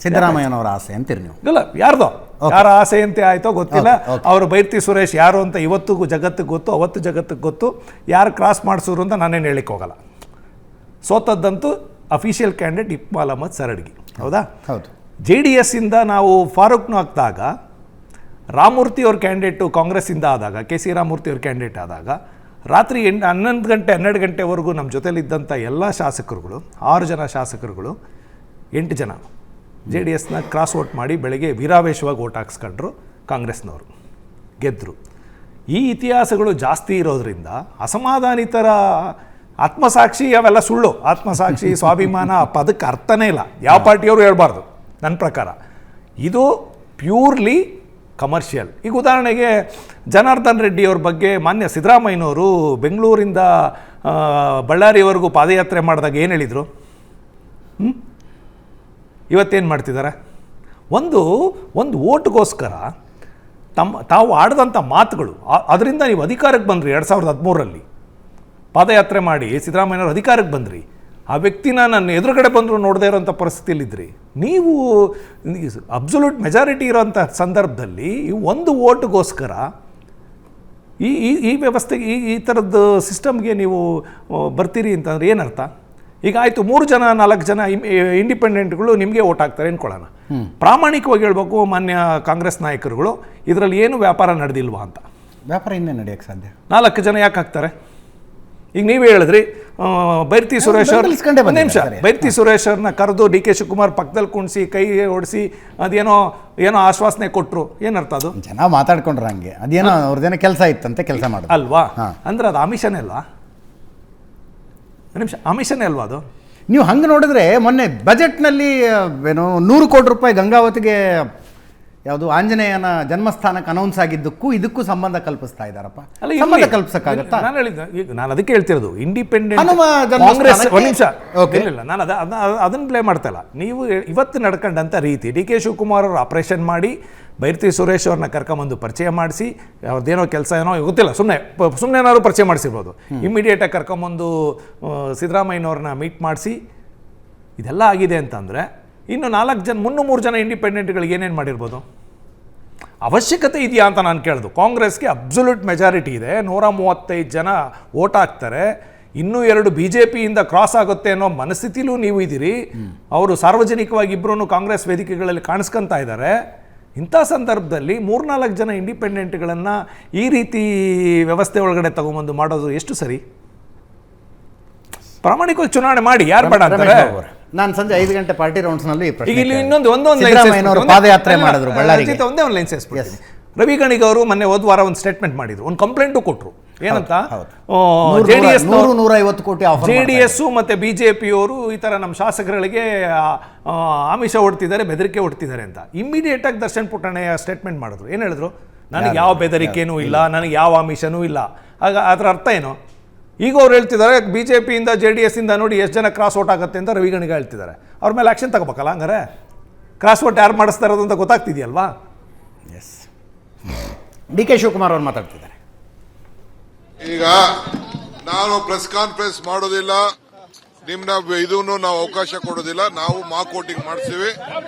ಸಿದ್ದರಾಮಯ್ಯನವರ ಆಸೆ ಅಂತೀರಿ ನೀವು? ಇಲ್ಲ, ಯಾರ್ದೋ ಯಾರ ಆಸೆ ಅಂತ ಆಯಿತೋ ಗೊತ್ತಿಲ್ಲ. ಅವರು ಬೈರ್ತಿ ಸುರೇಶ್ ಯಾರು ಅಂತ ಇವತ್ತಿಗೂ ಜಗತ್ತಿಗೆ ಗೊತ್ತು, ಅವತ್ತು ಜಗತ್ತಿಗೆ ಗೊತ್ತು. ಯಾರು ಕ್ರಾಸ್ ಮಾಡಿಸಿದ್ರು ಅಂತ ನಾನೇನು ಹೇಳಿಕ್ಕೆ ಹೋಗಲ್ಲ. ಸೋತದ್ದಂತೂ ಅಫಿಷಿಯಲ್ ಕ್ಯಾಂಡಿಡೇಟ್ ಇಕ್ಬಾಲ್ ಅಹಮದ್ ಸರಡ್ಗಿ. ಹೌದಾ? ಹೌದು. JDS ಇಂದ ನಾವು ಫಾರೂಕ್ನು ಹಾಕಿದಾಗ, ರಾಮಮೂರ್ತಿ ಅವ್ರ ಕ್ಯಾಂಡಿಡೇಟು ಕಾಂಗ್ರೆಸ್ಸಿಂದ ಆದಾಗ, KC ರಾಮಮೂರ್ತಿ ಅವ್ರ ಕ್ಯಾಂಡಿಡೇಟ್ ಆದಾಗ, ರಾತ್ರಿ 11 ಗಂಟೆ 12 ಗಂಟೆವರೆಗೂ ನಮ್ಮ ಜೊತೆಲಿದ್ದಂಥ ಎಲ್ಲ ಶಾಸಕರುಗಳು 6 ಜನ ಶಾಸಕರುಗಳು 8 ಜನ JDSನ ಕ್ರಾಸ್ ವೋಟ್ ಮಾಡಿ ಬೆಳಗ್ಗೆ ವೀರಾವೇಶವಾಗಿ ವೋಟ್ ಹಾಕ್ಸ್ಕೊಂಡ್ರು, ಕಾಂಗ್ರೆಸ್ನವರು ಗೆದ್ದರು. ಈ ಇತಿಹಾಸಗಳು ಜಾಸ್ತಿ ಇರೋದ್ರಿಂದ ಅಸಮಾಧಾನಿತರ ಆತ್ಮಸಾಕ್ಷಿ ಅವೆಲ್ಲ ಸುಳ್ಳು. ಆತ್ಮಸಾಕ್ಷಿ, ಸ್ವಾಭಿಮಾನ ಪದಕ್ಕೆ ಅರ್ಥನೇ ಇಲ್ಲ. ಯಾವ ಪಾರ್ಟಿಯವರು ಹೇಳ್ಬಾರ್ದು ನನ್ನ ಪ್ರಕಾರ. ಇದು ಪ್ಯೂರ್ಲಿ ಕಮರ್ಷಿಯಲ್. ಈಗ ಉದಾಹರಣೆಗೆ ಜನಾರ್ದನ್ ರೆಡ್ಡಿ ಅವ್ರ ಬಗ್ಗೆ ಮಾನ್ಯ ಸಿದ್ದರಾಮಯ್ಯನವರು ಬೆಂಗಳೂರಿಂದ ಬಳ್ಳಾರಿವರೆಗೂ ಪಾದಯಾತ್ರೆ ಮಾಡಿದಾಗ ಏನು ಹೇಳಿದರು? ಇವತ್ತೇನು ಮಾಡ್ತಿದ್ದಾರೆ? ಒಂದು ಓಟ್ಗೋಸ್ಕರ ತಾವು ಆಡಿದಂಥ ಮಾತುಗಳು, ಅದರಿಂದ ನೀವು ಅಧಿಕಾರಕ್ಕೆ ಬಂದ್ರಿ 2013ರಲ್ಲಿ ಪಾದಯಾತ್ರೆ ಮಾಡಿ ಸಿದ್ದರಾಮಯ್ಯನವರು ಅಧಿಕಾರಕ್ಕೆ ಬಂದ್ರಿ. ಆ ವ್ಯಕ್ತಿನ ನನ್ನ ಎದುರುಗಡೆ ಬಂದರೂ ನೋಡದೇ ಇರೋಂಥ ಪರಿಸ್ಥಿತಿಯಲ್ಲಿದ್ದಿರಿ. ನೀವು ಅಬ್ಸಲ್ಯೂಟ್ ಮೆಜಾರಿಟಿ ಇರೋಂಥ ಸಂದರ್ಭದಲ್ಲಿ ಒಂದು ಓಟ್ಗೋಸ್ಕರ ಈ ವ್ಯವಸ್ಥೆಗೆ ಈ ಥರದ್ದು ಸಿಸ್ಟಮ್ಗೆ ನೀವು ಬರ್ತೀರಿ ಅಂತಂದರೆ ಏನರ್ಥ? ಈಗ ಆಯಿತು, 3 ಜನ 4 ಜನ ಇಂಡಿಪೆಂಡೆಂಟ್ಗಳು ನಿಮಗೆ ಓಟ್ ಹಾಕ್ತಾರೆ ಅಂದ್ಕೊಳ್ಳೋಣ. ಪ್ರಾಮಾಣಿಕವಾಗಿ ಹೇಳ್ಬೇಕು ಮಾನ್ಯ ಕಾಂಗ್ರೆಸ್ ನಾಯಕರುಗಳು, ಇದರಲ್ಲಿ ಏನು ವ್ಯಾಪಾರ ನಡೆದಿಲ್ವಾ ಅಂತ. ವ್ಯಾಪಾರ ಇನ್ನೇ ನಡೆಯೋಕ್ಕೆ ಸಾಧ್ಯ? 4 ಜನ ಯಾಕೆ ಹಾಕ್ತಾರೆ? ಈಗ ನೀವೇ ಹೇಳಿದ್ರಿ, ಬೈರ್ತಿ ಸುರೇಶ್ ಬೈರ್ತಿ ಸುರೇಶ್ ಅವ್ರನ್ನ ಕರೆದು DK ಶಿವಕುಮಾರ್ ಪಕ್ಕದಲ್ಲಿ ಕುಣಿಸಿ ಕೈ ಓಡಿಸಿ ಅದೇನೋ ಆಶ್ವಾಸನೆ ಕೊಟ್ಟರು. ಏನರ್ಥ ಅದು? ಜನ ಮಾತಾಡ್ಕೊಂಡ್ರೆ ಹಂಗೆ, ಅದೇನೋ ಅವ್ರದ್ದೇನೋ ಕೆಲಸ ಇತ್ತಂತೆ, ಕೆಲಸ ಮಾಡೋದು ಅಲ್ವಾ? ಅಂದ್ರೆ ಅದು ಆಮಿಷನೇ ಅಲ್ವಾ? ಆಮಿಷನೇ ಅಲ್ವಾ ಅದು? ನೀವು ಹಂಗೆ ನೋಡಿದ್ರೆ ಮೊನ್ನೆ ಬಜೆಟ್ನಲ್ಲಿ ಏನು 100 ಕೋಟಿ ರೂಪಾಯಿ ಗಂಗಾವತಿಗೆ ಯಾವುದು ಆಂಜನೇಯನ ಜನ್ಮಸ್ಥಾನಕ್ಕೆ ಅನೌನ್ಸ್ ಆಗಿದ್ದಕ್ಕೂ ಇದಕ್ಕೂ ಸಂಬಂಧ ಕಲ್ಪಿಸ್ತಾ ಇದ್ದಾರಪ್ಪ. ಸಂಬಂಧ ಕಲ್ಪಿಸಕ್ಕಾಗತ್ತಾ? ನಾನು ಹೇಳಿದ್ದೆ, ಈಗ ನಾನು ಅದಕ್ಕೆ ಹೇಳ್ತಿರೋದು ಇಂಡಿಪೆಂಡೆಂಟ್ ಕಾಂಗ್ರೆಸ್. ಒಂದು ನಿಮಿಷ ಇಲ್ಲ, ನಾನು ಅದನ್ನು ಪ್ಲೇ ಮಾಡ್ತಾ ಇಲ್ಲ. ನೀವು ಇವತ್ತು ನಡ್ಕೊಂಡಂಥ ರೀತಿ, DK ಶಿವಕುಮಾರ್ ಅವರು ಆಪರೇಷನ್ ಮಾಡಿ ಬೈರ್ತಿ ಸುರೇಶ್ ಅವ್ರನ್ನ ಕರ್ಕೊಂಬಂದು ಪರಿಚಯ ಮಾಡಿಸಿ, ಅವ್ರದ್ದೇನೋ ಕೆಲಸ ಏನೋ ಗೊತ್ತಿಲ್ಲ, ಸುಮ್ಮನೆ ಏನಾದ್ರು ಪರಿಚಯ ಮಾಡಿಸಿರ್ಬೋದು. ಇಮ್ಮಿಡಿಯೇಟಾಗಿ ಕರ್ಕೊಂಬಂದು ಸಿದ್ದರಾಮಯ್ಯನವ್ರನ್ನ ಮೀಟ್ ಮಾಡಿಸಿ ಇದೆಲ್ಲ ಆಗಿದೆ ಅಂತಂದರೆ ಇನ್ನು 4 ಜನ 3 ಜನ ಇಂಡಿಪೆಂಡೆಂಟ್ಗಳಿಗೆ ಏನೇನು ಮಾಡಿರ್ಬೋದು? ಅವಶ್ಯಕತೆ ಇದೆಯಾ ಅಂತ ನಾನು ಕೇಳಿದು. ಕಾಂಗ್ರೆಸ್ಗೆ ಅಬ್ಸಲ್ಯೂಟ್ ಮೆಜಾರಿಟಿ ಇದೆ, 135 ಜನ ವೋಟ್ ಹಾಕ್ತಾರೆ. ಇನ್ನೂ 2 BJPಯಿಂದ ಕ್ರಾಸ್ ಆಗುತ್ತೆ ಅನ್ನೋ ಮನಸ್ಥಿತಿಲೂ ನೀವು ಇದ್ದೀರಿ. ಅವರು ಸಾರ್ವಜನಿಕವಾಗಿ ಇಬ್ಬರೂ ಕಾಂಗ್ರೆಸ್ ವೇದಿಕೆಗಳಲ್ಲಿ ಕಾಣಿಸ್ಕೊತಾ ಇದ್ದಾರೆ. ಇಂಥ ಸಂದರ್ಭದಲ್ಲಿ 3-4 ಜನ ಇಂಡಿಪೆಂಡೆಂಟ್ಗಳನ್ನು ಈ ರೀತಿ ವ್ಯವಸ್ಥೆ ಒಳಗಡೆ ತಗೊಂಬಂದು ಮಾಡೋದು ಎಷ್ಟು ಸರಿ? ಪ್ರಾಮಾಣಿಕವಾಗಿ ಚುನಾವಣೆ ಮಾಡಿ, ಯಾರು ಬೇಡ ಅಂತಾರೆ? ನಾನು ಸಂಜೆ 5 ಗಂಟೆ ಪಾರ್ಟಿ ರೌಂಡ್ಸ್ನಲ್ಲಿ ಈಗ ಇಲ್ಲಿ ಒಂದೇ ಪಾದಯಾತ್ರೆ ಮಾಡಿದ್ರು ಬಳ್ಳಾರಿಗೆ. ಒಂದೇ ಒಂದು ಲೈನ್ ಸೇರಿಸ್ಬಿಡ್ತೀನಿ. ರವಿ ಗಣಿಗ ಅವರು ಮೊನ್ನೆ ಹೋದ ವಾರ ಒಂದು ಸ್ಟೇಟ್ಮೆಂಟ್ ಮಾಡಿದ್ರು, ಒಂದು ಕಂಪ್ಲೇಂಟು ಕೊಟ್ಟರು. ಏನಂತ? $150 ಕೋಟಿ JDS ಮತ್ತು BJPಯವರು ಈ ಥರ ನಮ್ಮ ಶಾಸಕರುಗಳಿಗೆ ಆಮಿಷ ಹೊಡ್ತಿದ್ದಾರೆ, ಬೆದರಿಕೆ ಹೊಡ್ತಿದ್ದಾರೆ ಅಂತ. ಇಮ್ಮಿಡಿಯೇಟಾಗಿ ದರ್ಶನ್ ಪುಟ್ಟಣ್ಣಯ್ಯ ಸ್ಟೇಟ್ಮೆಂಟ್ ಮಾಡಿದ್ರು. ಏನು ಹೇಳಿದ್ರು? ನನಗೆ ಯಾವ ಬೆದರಿಕೆನೂ ಇಲ್ಲ, ನನಗೆ ಯಾವ ಆಮಿಷನೂ ಇಲ್ಲ. ಆಗ ಅದರ ಅರ್ಥ ಏನು? ಈಗ ಅವ್ರು ಹೇಳ್ತಿದ್ದಾರೆ BJPಯಿಂದ JDS ಇಂದ ನೋಡಿ ಎಷ್ಟು ಜನ ಕ್ರಾಸ್ ವೋಟ್ ಆಗುತ್ತೆ ಅಂತ ರವಿ ಗಣಿಗ ಹೇಳ್ತಿದ್ದಾರೆ. ಅವ್ರ ಮೇಲೆ ಆ್ಯಕ್ಷನ್ ತಗೋಬೇಕಲ್ಲ. ಹಂಗಾರೆ ಕ್ರಾಸ್ ವೋಟ್ ಯಾರು ಮಾಡಿಸ್ತಾ ಇರೋದು ಅಂತ ಗೊತ್ತಾಗ್ತಿದೆಯಲ್ವಾ? ಎಸ್. DK ಶಿವಕುಮಾರ್ ಅವ್ರು ಮಾತಾಡ್ತಿದ್ದಾರೆ. ಈಗ ನಾನು ಪ್ರೆಸ್ ಕಾನ್ಫರೆನ್ಸ್ ಮಾಡೋದಿಲ್ಲ, ನಿಮ್ನ ಇದನ್ನು ನಾವು ಅವಕಾಶ ಕೊಡೋದಿಲ್ಲ. ನಾವು ಮಾಕ್ ವೋಟಿಂಗ್ ಮಾಡಿಸ್ತೀವಿ.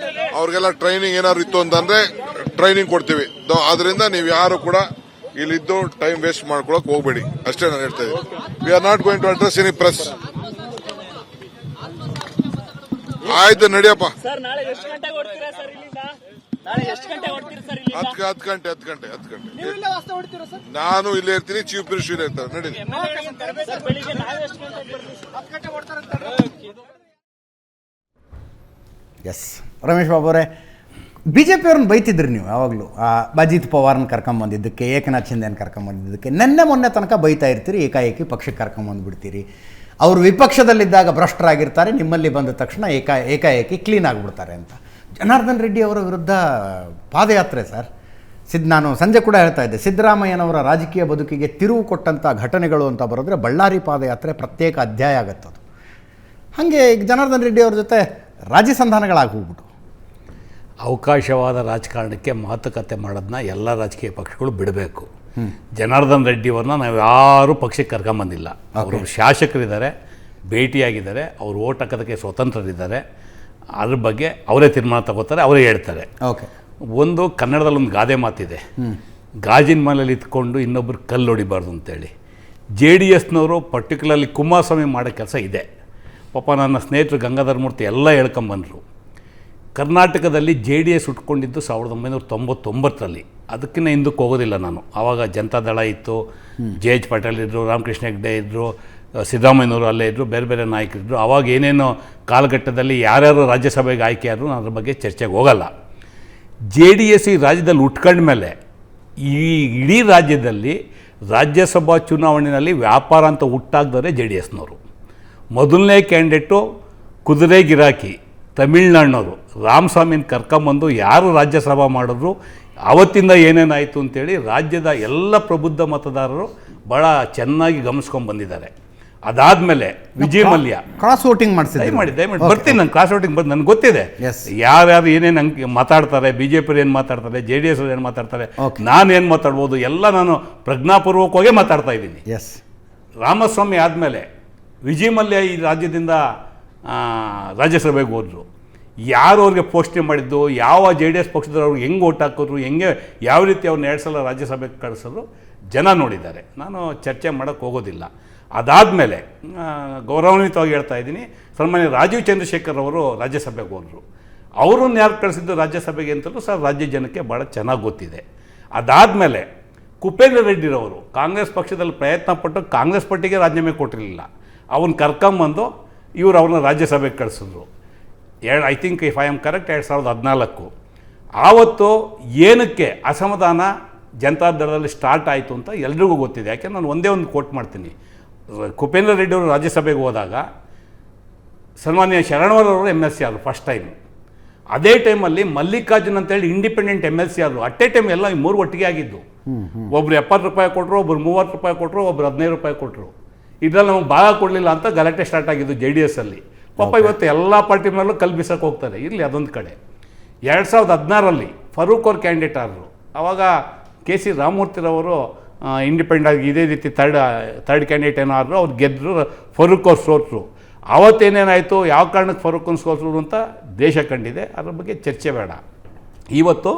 ಅವ್ರಿಗೆಲ್ಲ ಟ್ರೈನಿಂಗ್ ಏನಾದ್ರು ಇತ್ತು ಅಂತಂದ್ರೆ ಟ್ರೈನಿಂಗ್ ಕೊಡ್ತೀವಿ. ಆದ್ರಿಂದ ನೀವು ಯಾರು ಕೂಡ ಇಲ್ಲಿದ್ದು ಟೈಮ್ ವೇಸ್ಟ್ ಮಾಡ್ಕೊಳಕ್ ಹೋಗ್ಬೇಡಿ ಅಷ್ಟೇ ನಾನು ಹೇಳ್ತಾ ಇದ್ದೀನಿ. We are not going to address any press. ಆಯ್ತು ನಡಿಯಪ್ಪ. 10 ಗಂಟೆ ನಾನು ಇಲ್ಲೇ ಇರ್ತೀನಿ, ಚೀಫ್ ಮಿನಿಸ್ಟರ್ ಇಲ್ಲೇ ಇರ್ತಾರೆ. ನಡೀಲಿ. ಎಸ್ ರಮೇಶ್ ಬಾಬು ಅವರೇ, ಬಿ ಜೆ ಪಿಯವ್ರನ್ನ ಬೈತಿದ್ರಿ ನೀವು ಯಾವಾಗಲೂ. ಅಜಿತ್ ಪವಾರ್ನ ಕರ್ಕೊಂಬಂದಿದ್ದಕ್ಕೆ, ಏಕನಾಥ್ ಶಿಂದೆನ ಕರ್ಕೊಂಬಂದಿದ್ದಕ್ಕೆ ಮೊನ್ನೆ ತನಕ ಬೈತಾ ಇರ್ತೀರಿ, ಏಕಾಏಕಿ ಪಕ್ಷಕ್ಕೆ ಕರ್ಕೊಂಬಂದುಬಿಡ್ತೀರಿ. ಅವರು ವಿಪಕ್ಷದಲ್ಲಿದ್ದಾಗ ಭ್ರಷ್ಟರಾಗಿರ್ತಾರೆ, ನಿಮ್ಮಲ್ಲಿ ಬಂದ ತಕ್ಷಣ ಏಕಾಏಕಿ ಕ್ಲೀನ್ ಆಗಿಬಿಡ್ತಾರೆ ಅಂತ. ಜನಾರ್ದನ್ ರೆಡ್ಡಿ ಅವರ ವಿರುದ್ಧ ಪಾದಯಾತ್ರೆ ಸರ್. ನಾನು ಸಂಜೆ ಕೂಡ ಹೇಳ್ತಾ ಇದ್ದೆ, ಸಿದ್ದರಾಮಯ್ಯನವರ ರಾಜಕೀಯ ಬದುಕಿಗೆ ತಿರುವು ಕೊಟ್ಟಂಥ ಘಟನೆಗಳು ಅಂತ ಬರೆದ್ರೆ ಬಳ್ಳಾರಿ ಪಾದಯಾತ್ರೆ ಪ್ರತ್ಯೇಕ ಅಧ್ಯಾಯ ಆಗುತ್ತದು. ಹಾಗೆ ಈಗ ಜನಾರ್ದನ್ ರೆಡ್ಡಿ ಅವ್ರ ಜೊತೆ ರಾಜಸಂಧಾನಗಳಾಗಿ ಹೋಗ್ಬಿಟ್ಟು ಅವಕಾಶವಾದ ರಾಜಕಾರಣಕ್ಕೆ ಮಾತುಕತೆ ಮಾಡೋದನ್ನ ಎಲ್ಲ ರಾಜಕೀಯ ಪಕ್ಷಗಳು ಬಿಡಬೇಕು. ಜನಾರ್ದನ್ ರೆಡ್ಡಿಯವ್ರನ್ನ ನಾವು ಯಾರೂ ಪಕ್ಷಕ್ಕೆ ಕರ್ಕೊಂಬಂದಿಲ್ಲ. ಅವರು ಶಾಸಕರಿದ್ದಾರೆ, ಭೇಟಿಯಾಗಿದ್ದಾರೆ, ಅವರು ಓಟ್ ಹಾಕೋದಕ್ಕೆ ಸ್ವತಂತ್ರರಿದ್ದಾರೆ. ಅದ್ರ ಬಗ್ಗೆ ಅವರೇ ತೀರ್ಮಾನ ತಗೋತಾರೆ, ಅವರೇ ಹೇಳ್ತಾರೆ. ಓಕೆ, ಒಂದು ಕನ್ನಡದಲ್ಲಿ ಒಂದು ಗಾದೆ ಮಾತಿದೆ, ಗಾಜಿನ ಮನೇಲಿ ಇತ್ಕೊಂಡು ಇನ್ನೊಬ್ರು ಕಲ್ಲು ಹೊಡಿಬಾರ್ದು ಅಂತೇಳಿ. JDSನವರು ಪರ್ಟಿಕ್ಯುಲರ್ಲಿ ಕುಮಾರಸ್ವಾಮಿ ಮಾಡೋ ಕೆಲಸ ಇದೆ. ಪಾಪ ನನ್ನ ಸ್ನೇಹಿತರು ಗಂಗಾಧರ ಮೂರ್ತಿ ಎಲ್ಲ ಹೇಳ್ಕೊಂಬಂದರು. ಕರ್ನಾಟಕದಲ್ಲಿ JDS ಉಟ್ಕೊಂಡಿದ್ದು 1999ರಲ್ಲಿ. ಅದಕ್ಕಿಂತ ಹಿಂದಕ್ಕೆ ಹೋಗೋದಿಲ್ಲ ನಾನು. ಆವಾಗ ಜನತಾದಳ ಇತ್ತು, JH ಪಾಟೀಲ್ ಇದ್ದರು, ರಾಮಕೃಷ್ಣ ಹೆಗ್ಡೆ ಇದ್ದರು, ಸಿದ್ದರಾಮಯ್ಯನವರು ಅಲ್ಲೇ ಇದ್ದರು, ಬೇರೆ ಬೇರೆ ನಾಯಕರಿದ್ದರು. ಆವಾಗ ಏನೇನೋ ಕಾಲಘಟ್ಟದಲ್ಲಿ ಯಾರ್ಯಾರು ರಾಜ್ಯಸಭೆಗೆ ಆಯ್ಕೆ ಆದರೂ ನಾನು ಅದ್ರ ಬಗ್ಗೆ ಚರ್ಚೆಗೆ ಹೋಗಲ್ಲ. JDS ಈ ರಾಜ್ಯದಲ್ಲಿ ಉಟ್ಕೊಂಡ ಮೇಲೆ ಈ ಇಡೀ ರಾಜ್ಯದಲ್ಲಿ ರಾಜ್ಯಸಭಾ ಚುನಾವಣೆಯಲ್ಲಿ ವ್ಯಾಪಾರ ಅಂತ ಹುಟ್ಟಾಕ್ದರೆ JDSನವರು. ಮೊದಲನೇ ಕ್ಯಾಂಡಿಡೇಟು ಕುದುರೆ ಗಿರಾಕಿ ತಮಿಳ್ನಾಡಿನವರು ರಾಮಸ್ವಾಮಿನ ಕರ್ಕೊಂಬಂದು ಯಾರು ರಾಜ್ಯಸಭಾ ಮಾಡಿದ್ರು, ಆವತ್ತಿಂದ ಏನೇನಾಯಿತು ಅಂತೇಳಿ ರಾಜ್ಯದ ಎಲ್ಲ ಪ್ರಬುದ್ಧ ಮತದಾರರು ಭಾಳ ಚೆನ್ನಾಗಿ ಗಮನಿಸ್ಕೊಂಡು ಬಂದಿದ್ದಾರೆ. ಅದಾದಮೇಲೆ ವಿಜಯ ಮಲ್ಯ ಕ್ರಾಸ್ ವೋಟಿಂಗ್ ಮಾಡಿಸಿದೆ. ದಯಮಾಡಿ ಬರ್ತೀನಿ, ನಾನು ಕ್ರಾಸ್ ವೋಟಿಂಗ್ ಬಂದು ನನಗೆ ಗೊತ್ತಿದೆ ಯಾರ್ಯಾರು ಏನೇನು ಹಂಗೆ ಮಾತಾಡ್ತಾರೆ, BJP ಏನು ಮಾತಾಡ್ತಾರೆ, JDS ಏನು ಮಾತಾಡ್ತಾರೆ, ನಾನು ಏನು ಮಾತಾಡ್ಬೋದು ಎಲ್ಲ ನಾನು ಪ್ರಜ್ಞಾಪೂರ್ವಕವಾಗೇ ಮಾತಾಡ್ತಾ ಇದ್ದೀನಿ. ಎಸ್, ರಾಮಸ್ವಾಮಿ ಆದಮೇಲೆ ವಿಜಯ ಮಲ್ಯ ಈ ರಾಜ್ಯದಿಂದ ರಾಜ್ಯಸಭೆಗೆ ಹೋದರು. ಯಾರು ಅವ್ರಿಗೆ ಪೋಷಣೆ ಮಾಡಿದ್ದು, ಯಾವ JDS ಪಕ್ಷದವ್ರು ಅವ್ರಿಗೆ ಹೆಂಗೆ ಓಟ್ ಹಾಕಿದ್ರು, ಹೆಂಗೆ ಯಾವ ರೀತಿ ಅವ್ರನ್ನ 2 ಸಲ ರಾಜ್ಯಸಭೆಗೆ ಕಳಿಸಿದ್ರು ಜನ ನೋಡಿದ್ದಾರೆ. ನಾನು ಚರ್ಚೆ ಮಾಡೋಕ್ಕೆ ಹೋಗೋದಿಲ್ಲ. ಅದಾದಮೇಲೆ ಗೌರವಾನ್ವಿತವಾಗಿ ಹೇಳ್ತಾ ಇದ್ದೀನಿ, ಸನ್ಮಾನ್ಯ ರಾಜೀವ್ ಚಂದ್ರಶೇಖರ್ ಅವರು ರಾಜ್ಯಸಭೆಗೆ ಹೋದರು. ಅವ್ರನ್ನ ಯಾರು ಕಳಿಸಿದ್ದು ರಾಜ್ಯಸಭೆಗೆ ಅಂತಲೂ ಸಹ ರಾಜ್ಯ ಜನಕ್ಕೆ ಭಾಳ ಚೆನ್ನಾಗಿ ಗೊತ್ತಿದೆ. ಅದಾದಮೇಲೆ ಕುಪೇಂದ್ರ ರೆಡ್ಡಿರವರು ಕಾಂಗ್ರೆಸ್ ಪಕ್ಷದಲ್ಲಿ ಪ್ರಯತ್ನ ಪಟ್ಟು ಕಾಂಗ್ರೆಸ್ ಪಾರ್ಟಿಗೆ ರಾಜೀನಾಮೆ ಕೊಟ್ಟಿರಲಿಲ್ಲ. ಅವನ್ನ ಕರ್ಕೊಂಬಂದು ಇವರು ಅವ್ರನ್ನ ರಾಜ್ಯಸಭೆಗೆ ಕಳಿಸಿದ್ರು. I think if I am correct 2014. ಆವತ್ತು ಏನಕ್ಕೆ ಅಸಮಾಧಾನ ಜನತಾದಳದಲ್ಲಿ ಸ್ಟಾರ್ಟ್ ಆಯಿತು ಅಂತ ಎಲ್ರಿಗೂ ಗೊತ್ತಿದೆ. ಯಾಕೆಂದ್ರೆ ನಾನು ಒಂದೇ ಒಂದು ಕೋಟ್ ಮಾಡ್ತೀನಿ. ಕುಪೇಂದ್ರ ರೆಡ್ಡಿಯವರು ರಾಜ್ಯಸಭೆಗೆ ಹೋದಾಗ ಸನ್ಮಾನ್ಯ ಶರಣವರವರು MLC ಆದರು ಫಸ್ಟ್ ಟೈಮ್. ಅದೇ ಟೈಮಲ್ಲಿ ಮಲ್ಲಿಕಾರ್ಜುನ್ ಅಂತೇಳಿ ಇಂಡಿಪೆಂಡೆಂಟ್ MLC ಆದರು. ಅಟ್ಟೇ ಟೈಮ್ ಎಲ್ಲ 3 ಒಟ್ಟಿಗೆ ಆಗಿದ್ದು. ಒಬ್ರು 70 ರೂಪಾಯಿ ಕೊಟ್ಟರು, ಒಬ್ರು 30 ರೂಪಾಯಿ ಕೊಟ್ಟರು, ಒಬ್ರು 15 ರೂಪಾಯಿ ಕೊಟ್ಟರು. ಇದರಲ್ಲಿ ನಮಗೆ ಭಾಗ ಕೊಡಲಿಲ್ಲ ಅಂತ ಗಲಾಟೆ ಸ್ಟಾರ್ಟ್ ಆಗಿದ್ದು JDSಲ್ಲಿ. ಪಾಪ ಇವತ್ತು ಎಲ್ಲ ಪಾರ್ಟಿ ಮೇಲೂ ಕಲ್ಬಿಸಕ್ಕೆ ಹೋಗ್ತಾರೆ. ಇರಲಿ ಅದೊಂದು ಕಡೆ. 2016ರಲ್ಲಿ ಫರೂಕ್ ಅವ್ರ ಕ್ಯಾಂಡಿಡೇಟ್ ಆದರು. ಆವಾಗ KC ರಾಮಮೂರ್ತಿರವರು ಇಂಡಿಪೆಂಡೆಂಟ್ ಆಗಿ ಇದೇ ರೀತಿ ಥರ್ಡ್ ಕ್ಯಾಂಡಿಡೇಟ್ ಏನೋ ಆದರೂ ಅವ್ರು ಗೆದ್ದರು, ಫರೂಕ್ ಅವ್ರು ಸೋತರು. ಆವತ್ತೇನೇನಾಯಿತು, ಯಾವ ಕಾರಣಕ್ಕೆ ಫರೂಕನ್ನು ಸೋತರು ಅಂತ ದೇಶ ಕಂಡಿದೆ. ಅದ್ರ ಬಗ್ಗೆ ಚರ್ಚೆ ಬೇಡ. ಇವತ್ತು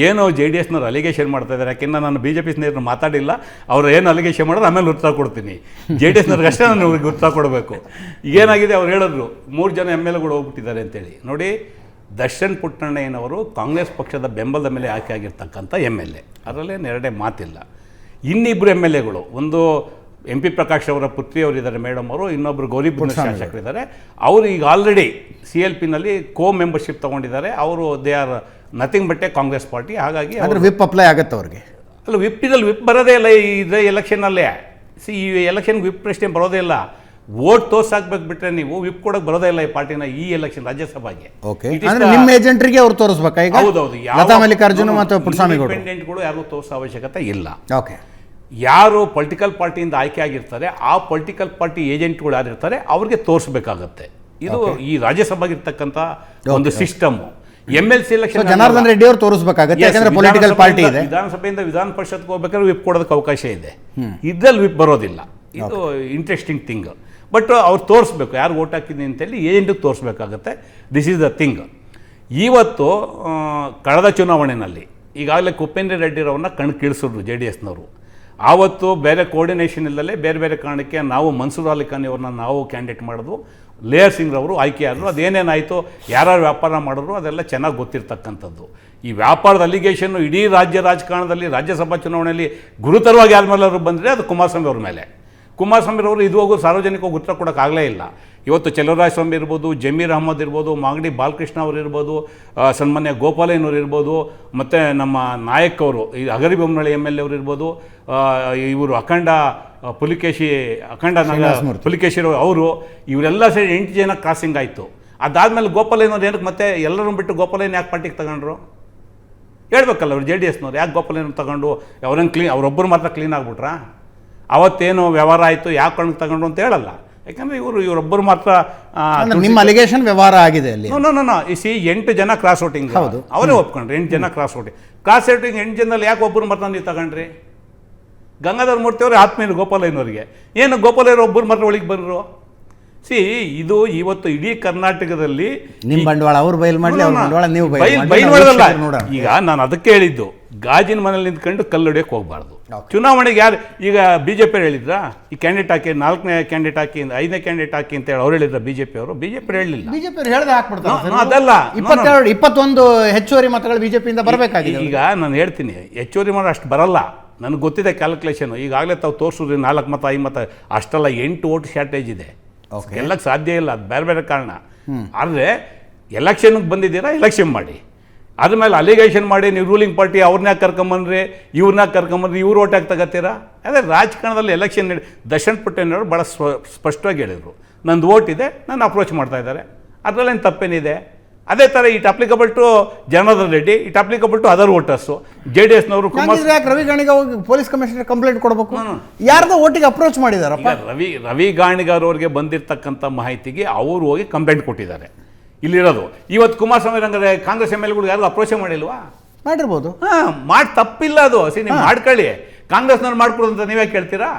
ಏನೋ JDSನವ್ರು ಅಲಿಗೇಷನ್ ಮಾಡ್ತಾ ಇದ್ದಾರೆ. ಯಾಕೆಂದ್ರೆ ನಾನು BJP ಸ್ನೇಹಿತರು ಮಾತಾಡಿಲ್ಲ. ಅವ್ರು ಏನು ಅಲಿಗೇಷನ್ ಮಾಡೋದು ಆಮೇಲೆ ಉತ್ತರ ಕೊಡ್ತೀನಿ. JDSನವ್ರಿಗೆ ಅಷ್ಟೇ ನಾನು ಅವ್ರಿಗೆ ಉತ್ತರ ಕೊಡಬೇಕು. ಏನಾಗಿದೆ ಅವ್ರು ಹೇಳಿದ್ರು 3 ಜನ MLAಗಳು ಹೋಗ್ಬಿಟ್ಟಿದ್ದಾರೆ ಅಂತೇಳಿ. ನೋಡಿ, ದರ್ಶನ್ ಪುಟ್ಟಣ್ಣಯ್ಯನವರು ಕಾಂಗ್ರೆಸ್ ಪಕ್ಷದ ಬೆಂಬಲದ ಮೇಲೆ ಆಯ್ಕೆ ಆಗಿರ್ತಕ್ಕಂಥ MLA, ಅದರಲ್ಲೇನು ಎರಡೇ ಮಾತಿಲ್ಲ. ಇನ್ನಿಬ್ಬರು MLAಗಳು, ಒಂದು MP ಪ್ರಕಾಶ್ ಅವರ ಪುತ್ರಿಯವರಿದ್ದಾರೆ ಮೇಡಮ್ ಅವರು, ಇನ್ನೊಬ್ಬರು ಗೌರಿಪುರ ಶಾಸಕರಿದ್ದಾರೆ. ಅವರು ಈಗ ಆಲ್ರೆಡಿ CLPನಲ್ಲಿ ಮೆಂಬರ್ಶಿಪ್ ತೊಗೊಂಡಿದ್ದಾರೆ. ಅವರು they are nothing but A Congress party. ಹಾಗಾಗಿ ವಿಪ್ ಅಪ್ಲೈ ಆಗುತ್ತೆ ಅವ್ರಿಗೆ. ಅಲ್ಲ, ವಿಪ್ ಬರೋದೇ ಇಲ್ಲ ಇದೇ ಎಲೆಕ್ಷನಲ್ಲೇ. ಈ ಎಲೆಕ್ಷನ್ಗೆ ವಿಪ್ ಪ್ರಶ್ನೆ ಬರೋದೇ ಇಲ್ಲ. ವೋಟ್ ತೋರ್ಸಾಕ್ಬೇಕು ಬಿಟ್ಟರೆ ನೀವು ವಿಪ್ ಕೊಡೋಕೆ ಬರೋದೇ ಇಲ್ಲ ಈ ಪಾರ್ಟಿನ ಈ ಎಲೆಕ್ಷನ್ ರಾಜ್ಯಸಭೆಗೆ. ನಿಮ್ಮ ಏಜೆಂಟ್ರಿಗೆ ಅವ್ರು ತೋರಿಸ್ಬೇಕಾ ಈಗ? ಹೌದೌದು, ಲತಾ ಮಲ್ಲಿಕಾರ್ಜುನ ಮತ್ತು ಪುಟ್ಟಸ್ವಾಮಿ ಇಂಡಿಪೆಂಡೆಂಟ್ಗಳು ಯಾರು ತೋರಿಸೋ ಅವಶ್ಯಕತೆ ಇಲ್ಲ. ಓಕೆ, ಯಾರು ಪೊಲಿಟಿಕಲ್ ಪಾರ್ಟಿಯಿಂದ ಆಯ್ಕೆ ಆಗಿರ್ತಾರೆ ಆ ಪೊಲಿಟಿಕಲ್ ಪಾರ್ಟಿ ಏಜೆಂಟ್ಗಳು ಯಾರಿರ್ತಾರೆ ಅವ್ರಿಗೆ ತೋರಿಸ್ಬೇಕಾಗತ್ತೆ. ಇದು ಈ ರಾಜ್ಯಸಭೆಗೆ ಇರ್ತಕ್ಕಂಥ ಒಂದು system. MLC election Janardhan Reddy ಅವರು ತೋರಿಸಬೇಕಾಗುತ್ತೆ, ಯಾಕಂದ್ರೆ ಪೊಲಿಟಿಕಲ್ ಪಾರ್ಟಿ ಇದೆ. ವಿಧಾನಸಭೆಯಿಂದ ವಿಧಾನ ಪರಿಷತ್ಗೆ ಹೋಗ್ಬೇಕಾದ್ರೆ ವಿಪ್ ಕೊಡೋದಕ್ಕೆ ಅವಕಾಶ ಇದೆ. ಇದ್ರಲ್ಲಿ ವಿಪ್ ಬರೋದಿಲ್ಲ. ಇದು ಇಂಟ್ರೆಸ್ಟಿಂಗ್ ಥಿಂಗ್. ಬಟ್ ಅವ್ರು ತೋರಿಸ್ಬೇಕು ಯಾರು ಓಟ್ ಹಾಕಿದ್ದೀನಿ ಅಂತೇಳಿ ಏಜೆಂಟಿಗೆ ತೋರಿಸ್ಬೇಕಾಗತ್ತೆ. This is the thing. ಇವತ್ತು ಕಳೆದ ಚುನಾವಣೆಯಲ್ಲಿ ಈಗಾಗಲೇ ಕುಪೇಂದ್ರ ರೆಡ್ಡಿರವ್ರನ್ನ ಕಣ್ಕಿಳಿಸಿದ್ರು JDSನವರು. ಆವತ್ತು ಬೇರೆ ಕೋರ್ಡಿನೇಷನ್ ಇಲ್ಲದೆ ಬೇರೆ ಬೇರೆ ಕಾರಣಕ್ಕೆ ನಾವು ಮನ್ಸೂರ್ ಅಲಿ ಖಾನ್ ಅವ್ರನ್ನ ನಾವು ಕ್ಯಾಂಡಿಡೇಟ್ ಮಾಡಿದ್ವು. ಲೇಯರ್ ಸಿಂಗ್ ಅವರು ಆಯ್ಕೆಯಾದರು. ಅದೇನೇನಾಯಿತು, ಯಾರ್ಯಾರು ವ್ಯಾಪಾರ ಮಾಡಿದ್ರು ಅದೆಲ್ಲ ಚೆನ್ನಾಗಿ ಗೊತ್ತಿರ್ತಕ್ಕಂಥದ್ದು. ಈ ವ್ಯಾಪಾರದ ಅಲಿಗೇಷನ್ನು ಇಡೀ ರಾಜಕಾರಣದಲ್ಲಿ ರಾಜ್ಯಸಭಾ ಚುನಾವಣೆಯಲ್ಲಿ ಗುರುತರವಾಗಿ ಯಾರ ಮೇಲಾದ್ರು ಬಂದರೆ ಅದು ಕುಮಾರಸ್ವಾಮಿ ಅವ್ರ ಮೇಲೆ. ಕುಮಾರಸ್ವಾಮಿ ಅವರು ಇದುವರೆಗೂ ಸಾರ್ವಜನಿಕವಾಗಿ ಉತ್ತರ ಕೊಡೋಕ್ಕಾಗಲೇ ಇಲ್ಲ. ಇವತ್ತು ಚೆಲುವರಾಯ ಸ್ವಾಮಿ ಇರ್ಬೋದು, ಜಮೀರ್ ಅಹಮದ್ ಇರ್ಬೋದು, ಮಾಗಡಿ ಬಾಲಕೃಷ್ಣ ಅವರು ಇರ್ಬೋದು, ಸನ್ಮಾನ್ಯ ಗೋಪಾಲಯ್ಯನವರು ಇರ್ಬೋದು, ಮತ್ತು ನಮ್ಮ ನಾಯಕ್ ಅವರು ಈ ಹಗರಿಬೊಮ್ಮನಹಳ್ಳಿ MLA ಅವರು ಇರ್ಬೋದು, ಇವರು ಅಖಂಡ ಪುಲಿಕೇಶಿ ಅವರು, ಇವರೆಲ್ಲ ಸೇರಿ 8 ಜನ ಕ್ರಾಸಿಂಗ್ ಆಯಿತು. ಅದಾದಮೇಲೆ ಗೋಪಾಲಯ್ಯನವ್ರು ಏನಕ್ಕೆ ಮತ್ತೆ ಎಲ್ಲರೂ ಬಿಟ್ಟು ಗೋಪಾಲಯ್ಯನ ಯಾಕೆ ಪಾರ್ಟಿಗೆ ತಗೊಂಡ್ರು ಹೇಳ್ಬೇಕಲ್ಲ. ಅವ್ರು JDSನವ್ರು ಯಾಕೆ ಗೋಪಾಲಯ್ಯನ ತಗೊಂಡು ಅವರೊಬ್ಬರು ಮಾತ್ರ ಕ್ಲೀನ್ ಆಗಿಬಿಟ್ರಾ? ಅವತ್ತೇನು ವ್ಯವಹಾರ ಆಯಿತು, ಯಾಕೆ ಕಣ್ಣಿಗೆ ತಗೊಂಡು ಅಂತ ಹೇಳಲ್ಲ. ಯಾಕಂದರೆ ಇವರೊಬ್ಬರು ಮಾತ್ರ ನಿಮ್ಮ ಅಲಿಗೇಷನ್ ವ್ಯವಹಾರ ಆಗಿದೆ ಅಲ್ಲಿ. ನೋ ಇಸಿ 8 ಜನ ಕ್ರಾಸ್ ವೋಟಿಂಗ್ ಅವರೇ ಒಪ್ಕೊಂಡ್ರಿ. 8 ಜನ ಕ್ರಾಸ್ ವೋಟಿಂಗ್ 8 ಜನದಲ್ಲಿ ಯಾಕೆ ಒಬ್ಬರು ಮಾತ್ರ ನೀವು ತಗೊಂಡ್ರಿ? ಗಂಗಾಧರ ಮೂರ್ತಿ ಅವರು ಆತ್ಮೀಯರು ಗೋಪಾಲಯ್ಯನವರಿಗೆ. ಏನು ಗೋಪಾಲಯ್ಯರು ಒಬ್ಬರು ಮಾತ್ರ ಒಳಗೆ ಬಂದರು? ಇದು ಇವತ್ತು ಇಡೀ ಕರ್ನಾಟಕದಲ್ಲಿ ನಿಮ್ಮ ಬಂಡವಾಳ ಅವ್ರು ಬಯಲು ಮಾಡಲಿ, ಅವ್ರ ಬಂಡವಾಳ ನೀವು ಬಯಲು. ಈಗ ನಾನು ಅದಕ್ಕೆ ಹೇಳಿದ್ದು, ಗಾಜಿನ ಮನೇಲಿ ನಿಂತ್ಕೊಂಡು ಕಲ್ಲು ಹೊಡಿಯೋಕೆ ಹೋಗಬಾರ್ದು. ಚುನಾವಣೆಗೆ ಯಾರು ಈಗ BJP ಹೇಳಿದ್ರಾ ಈ ಕ್ಯಾಂಡಿಡೇಟ್ ಹಾಕಿ, 4ನೇ ಕ್ಯಾಂಡಿಡೇಟ್ ಹಾಕಿ, 5ನೇ ಕ್ಯಾಂಡಿಡೇಟ್ ಹಾಕಿ ಅಂತ ಹೇಳಿ ಅವ್ರು ಹೇಳಿದ್ರ? BJP ಅವರು ಹೇಳಿಲ್ಲ. BJP ಹೇಳ್ದೆ ಹಾಕ್ಬಿಡ್ತಾರೆ. ಅದಲ್ಲ, 21 ಹೆಚ್ಚುವರಿ ಮತಗಳು BJPಯಿಂದ ಬರಬೇಕಾಗಿದೆ. ಈಗ ನಾನು ಹೇಳ್ತೀನಿ, ಹೆಚ್ಚುವರಿ ಮಾಡೋ ಅಷ್ಟು ಬರಲ್ಲ. ನನಗೆ ಗೊತ್ತಿದೆ ಕ್ಯಾಲ್ಕುಲೇಷನು. ಈಗಾಗಲೇ ತಾವು ತೋರಿಸಿದ್ರಿ 4 ಮತ 5 ಮತ ಅಷ್ಟಲ್ಲ, 8 ವೋಟ್ ಶಾರ್ಟೇಜ್ ಇದೆ. ಗೆಲ್ಲಕ್ಕೆ ಸಾಧ್ಯ ಇಲ್ಲ, ಅದು ಬೇರೆ ಬೇರೆ ಕಾರಣ. ಆದರೆ ಎಲೆಕ್ಷನ್ಗೆ ಬಂದಿದ್ದೀರಾ, ಎಲೆಕ್ಷನ್ ಮಾಡಿ. ಅದ್ರ ಮೇಲೆ ಅಲಿಗೇಷನ್ ಮಾಡಿ ನೀವು ರೂಲಿಂಗ್ ಪಾರ್ಟಿ ಅವ್ರನ್ನ ಕರ್ಕೊಂಬಂದ್ರಿ, ಇವ್ರನ್ನ ಕರ್ಕೊಂಬಂದ್ರಿ, ಇವ್ರು ಓಟ್ ಹಾಕಿ ತಗೋತೀರಾ? ಅದೇ ರಾಜಕಾರಣದಲ್ಲಿ ಎಲೆಕ್ಷನ್ ದರ್ಶನ್ ಪುಟ್ಟಣ್ಣವರು ಭಾಳ ಸ್ಪಷ್ಟವಾಗಿ ಹೇಳಿದರು, ನಂದು ಓಟ್ ಇದೆ, ನಾನು ಅಪ್ರೋಚ್ ಮಾಡ್ತಾ ಇದ್ದಾರೆ, ಅದರಲ್ಲೇನು ತಪ್ಪೇನಿದೆ? ಅದೇ ಥರ it applicable to Janardhan Reddy, it applicable to other voters. JDSನವರು ರವಿ ಗಾಣಿಗ ಹೋಗಿ ಪೊಲೀಸ್ ಕಮಿಷನರ್ ಕಂಪ್ಲೇಂಟ್ ಕೊಡಬೇಕು. ಯಾರ್ದೋ ಓಟಿಗೆ ಅಪ್ರೋಚ್ ಮಾಡಿದಾರಪ್ಪ. ರವಿ ಗಾಣಿಗಾರ್ ಅವ್ರಿಗೆ ಬಂದಿರತಕ್ಕಂಥ ಮಾಹಿತಿಗೆ ಅವರು ಹೋಗಿ ಕಂಪ್ಲೇಂಟ್ ಕೊಟ್ಟಿದ್ದಾರೆ. ಇಲ್ಲಿರೋದು ಇವತ್ತು ಕುಮಾರಸ್ವಾಮಿ ರಂಗರೆ ಕಾಂಗ್ರೆಸ್ MLAಗಳು ಯಾರು ಅಪ್ರೋಚೇ ಮಾಡಿಲ್ವಾ? ಮಾಡಿರ್ಬೋದು. ಮಾಡಿ ತಪ್ಪಿಲ್ಲ ಅದು. ನೀವು ಮಾಡ್ಕೊಳ್ಳಿ. ಕಾಂಗ್ರೆಸ್ನವ್ರು ಮಾಡ್ಕೊಡೋದು ಅಂತ ನೀವೇ ಕೇಳ್ತೀರಾ?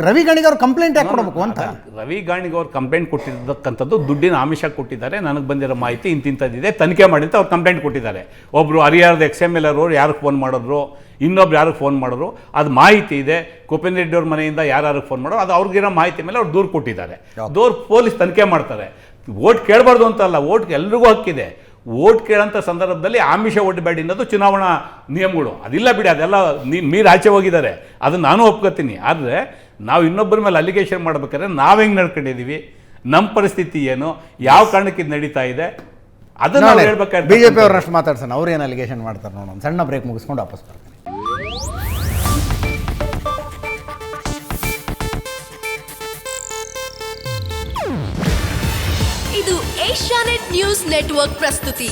ರವಿ ಗಾಣಿಗ ಅವ್ರು ಕಂಪ್ಲೇಂಟ್ ಯಾಕೆ ಕೊಡಬೇಕು ಅಂತ. ರವಿ ಗಾಣಿಗ ಅವ್ರು ಕಂಪ್ಲೇಂಟ್ ಕೊಟ್ಟಿರ್ತಕ್ಕಂಥದ್ದು ದುಡ್ಡಿನ ಆಮಿಷ ಕೊಟ್ಟಿದ್ದಾರೆ, ನನಗೆ ಬಂದಿರೋ ಮಾಹಿತಿ ಇಂತಿಂಥದ್ದಿದೆ, ತನಿಖೆ ಮಾಡಿ ಅಂತ ಅವ್ರು ಕಂಪ್ಲೇಂಟ್ ಕೊಟ್ಟಿದ್ದಾರೆ. ಒಬ್ಬರು ಹರಿಯಾಣದ XMLA ಅವರು ಯಾರಿಗೆ ಫೋನ್ ಮಾಡಿದ್ರು, ಇನ್ನೊಬ್ರು ಯಾರಿಗೆ ಫೋನ್ ಮಾಡಿದ್ರು, ಅದು ಮಾಹಿತಿ ಇದೆ. ಕುಪೇಂದ್ರ ರೆಡ್ಡಿ ಅವ್ರ ಮನೆಯಿಂದ ಯಾರು ಫೋನ್ ಮಾಡೋರು, ಅದು ಅವ್ರಿಗಿರೋ ಮಾಹಿತಿ ಮೇಲೆ ಅವ್ರು ದೂರು ಕೊಟ್ಟಿದ್ದಾರೆ. ಪೊಲೀಸ್ ತನಿಖೆ ಮಾಡ್ತಾರೆ. ಓಟ್ ಕೇಳಬಾರ್ದು ಅಂತಲ್ಲ, ಓಟ್ ಎಲ್ರಿಗೂ ಹಕ್ಕಿದೆ. ಓಟ್ ಕೇಳೋಂಥ ಸಂದರ್ಭದಲ್ಲಿ ಆಮಿಷ ಒಡ್ಡಬೇಡಿ ಅನ್ನೋದು ಚುನಾವಣಾ ನಿಯಮಗಳು. ಅದಿಲ್ಲ ಬಿಡಿ, ಅದೆಲ್ಲ ಮೀರಿ ಆಚೆ ಹೋಗಿದ್ದಾರೆ, ಅದನ್ನು ನಾನು ಒಪ್ಕೋತೀನಿ. ಆದರೆ ನಾವು ಇನ್ನೊಬ್ಬರ ಮೇಲೆ ಅಲಿಗೇಷನ್ ಮಾಡ್ಬೇಕಾದ್ರೆ ನಾವು ಹೆಂಗೆ ನಡ್ಕೊಂಡಿದ್ದೀವಿ, ನಮ್ಮ ಪರಿಸ್ಥಿತಿ ಏನು, ಯಾವ ಕಾರಣಕ್ಕೆ ಇದು ನಡೀತಾ ಇದೆ, ಅದನ್ನು ಹೇಳ್ಬೇಕಾದ್ರೆ BJP ಅವ್ರಷ್ಟು ಮಾತಾಡ್ಸೋಣ. ಅವ್ರು ಏನು ಅಲಿಗೇಷನ್ ಮಾಡ್ತಾರೆ ನೋಡೋಣ. ಸಣ್ಣ ಬ್ರೇಕ್ ಮುಗಿಸ್ಕೊಂಡು ವಾಪಸ್ ಬರ್ತೀನಿ. ಇದು ಏಷ್ಯಾನೆಟ್ ನ್ಯೂಸ್ ನೆಟ್ವರ್ಕ್ ಪ್ರಸ್ತುತಿ.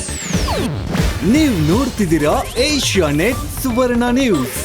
ನೀವು ನೋಡ್ತಿದ್ದೀರಾ ಏಷ್ಯಾನೆಟ್ ಸುವರ್ಣ ನ್ಯೂಸ್.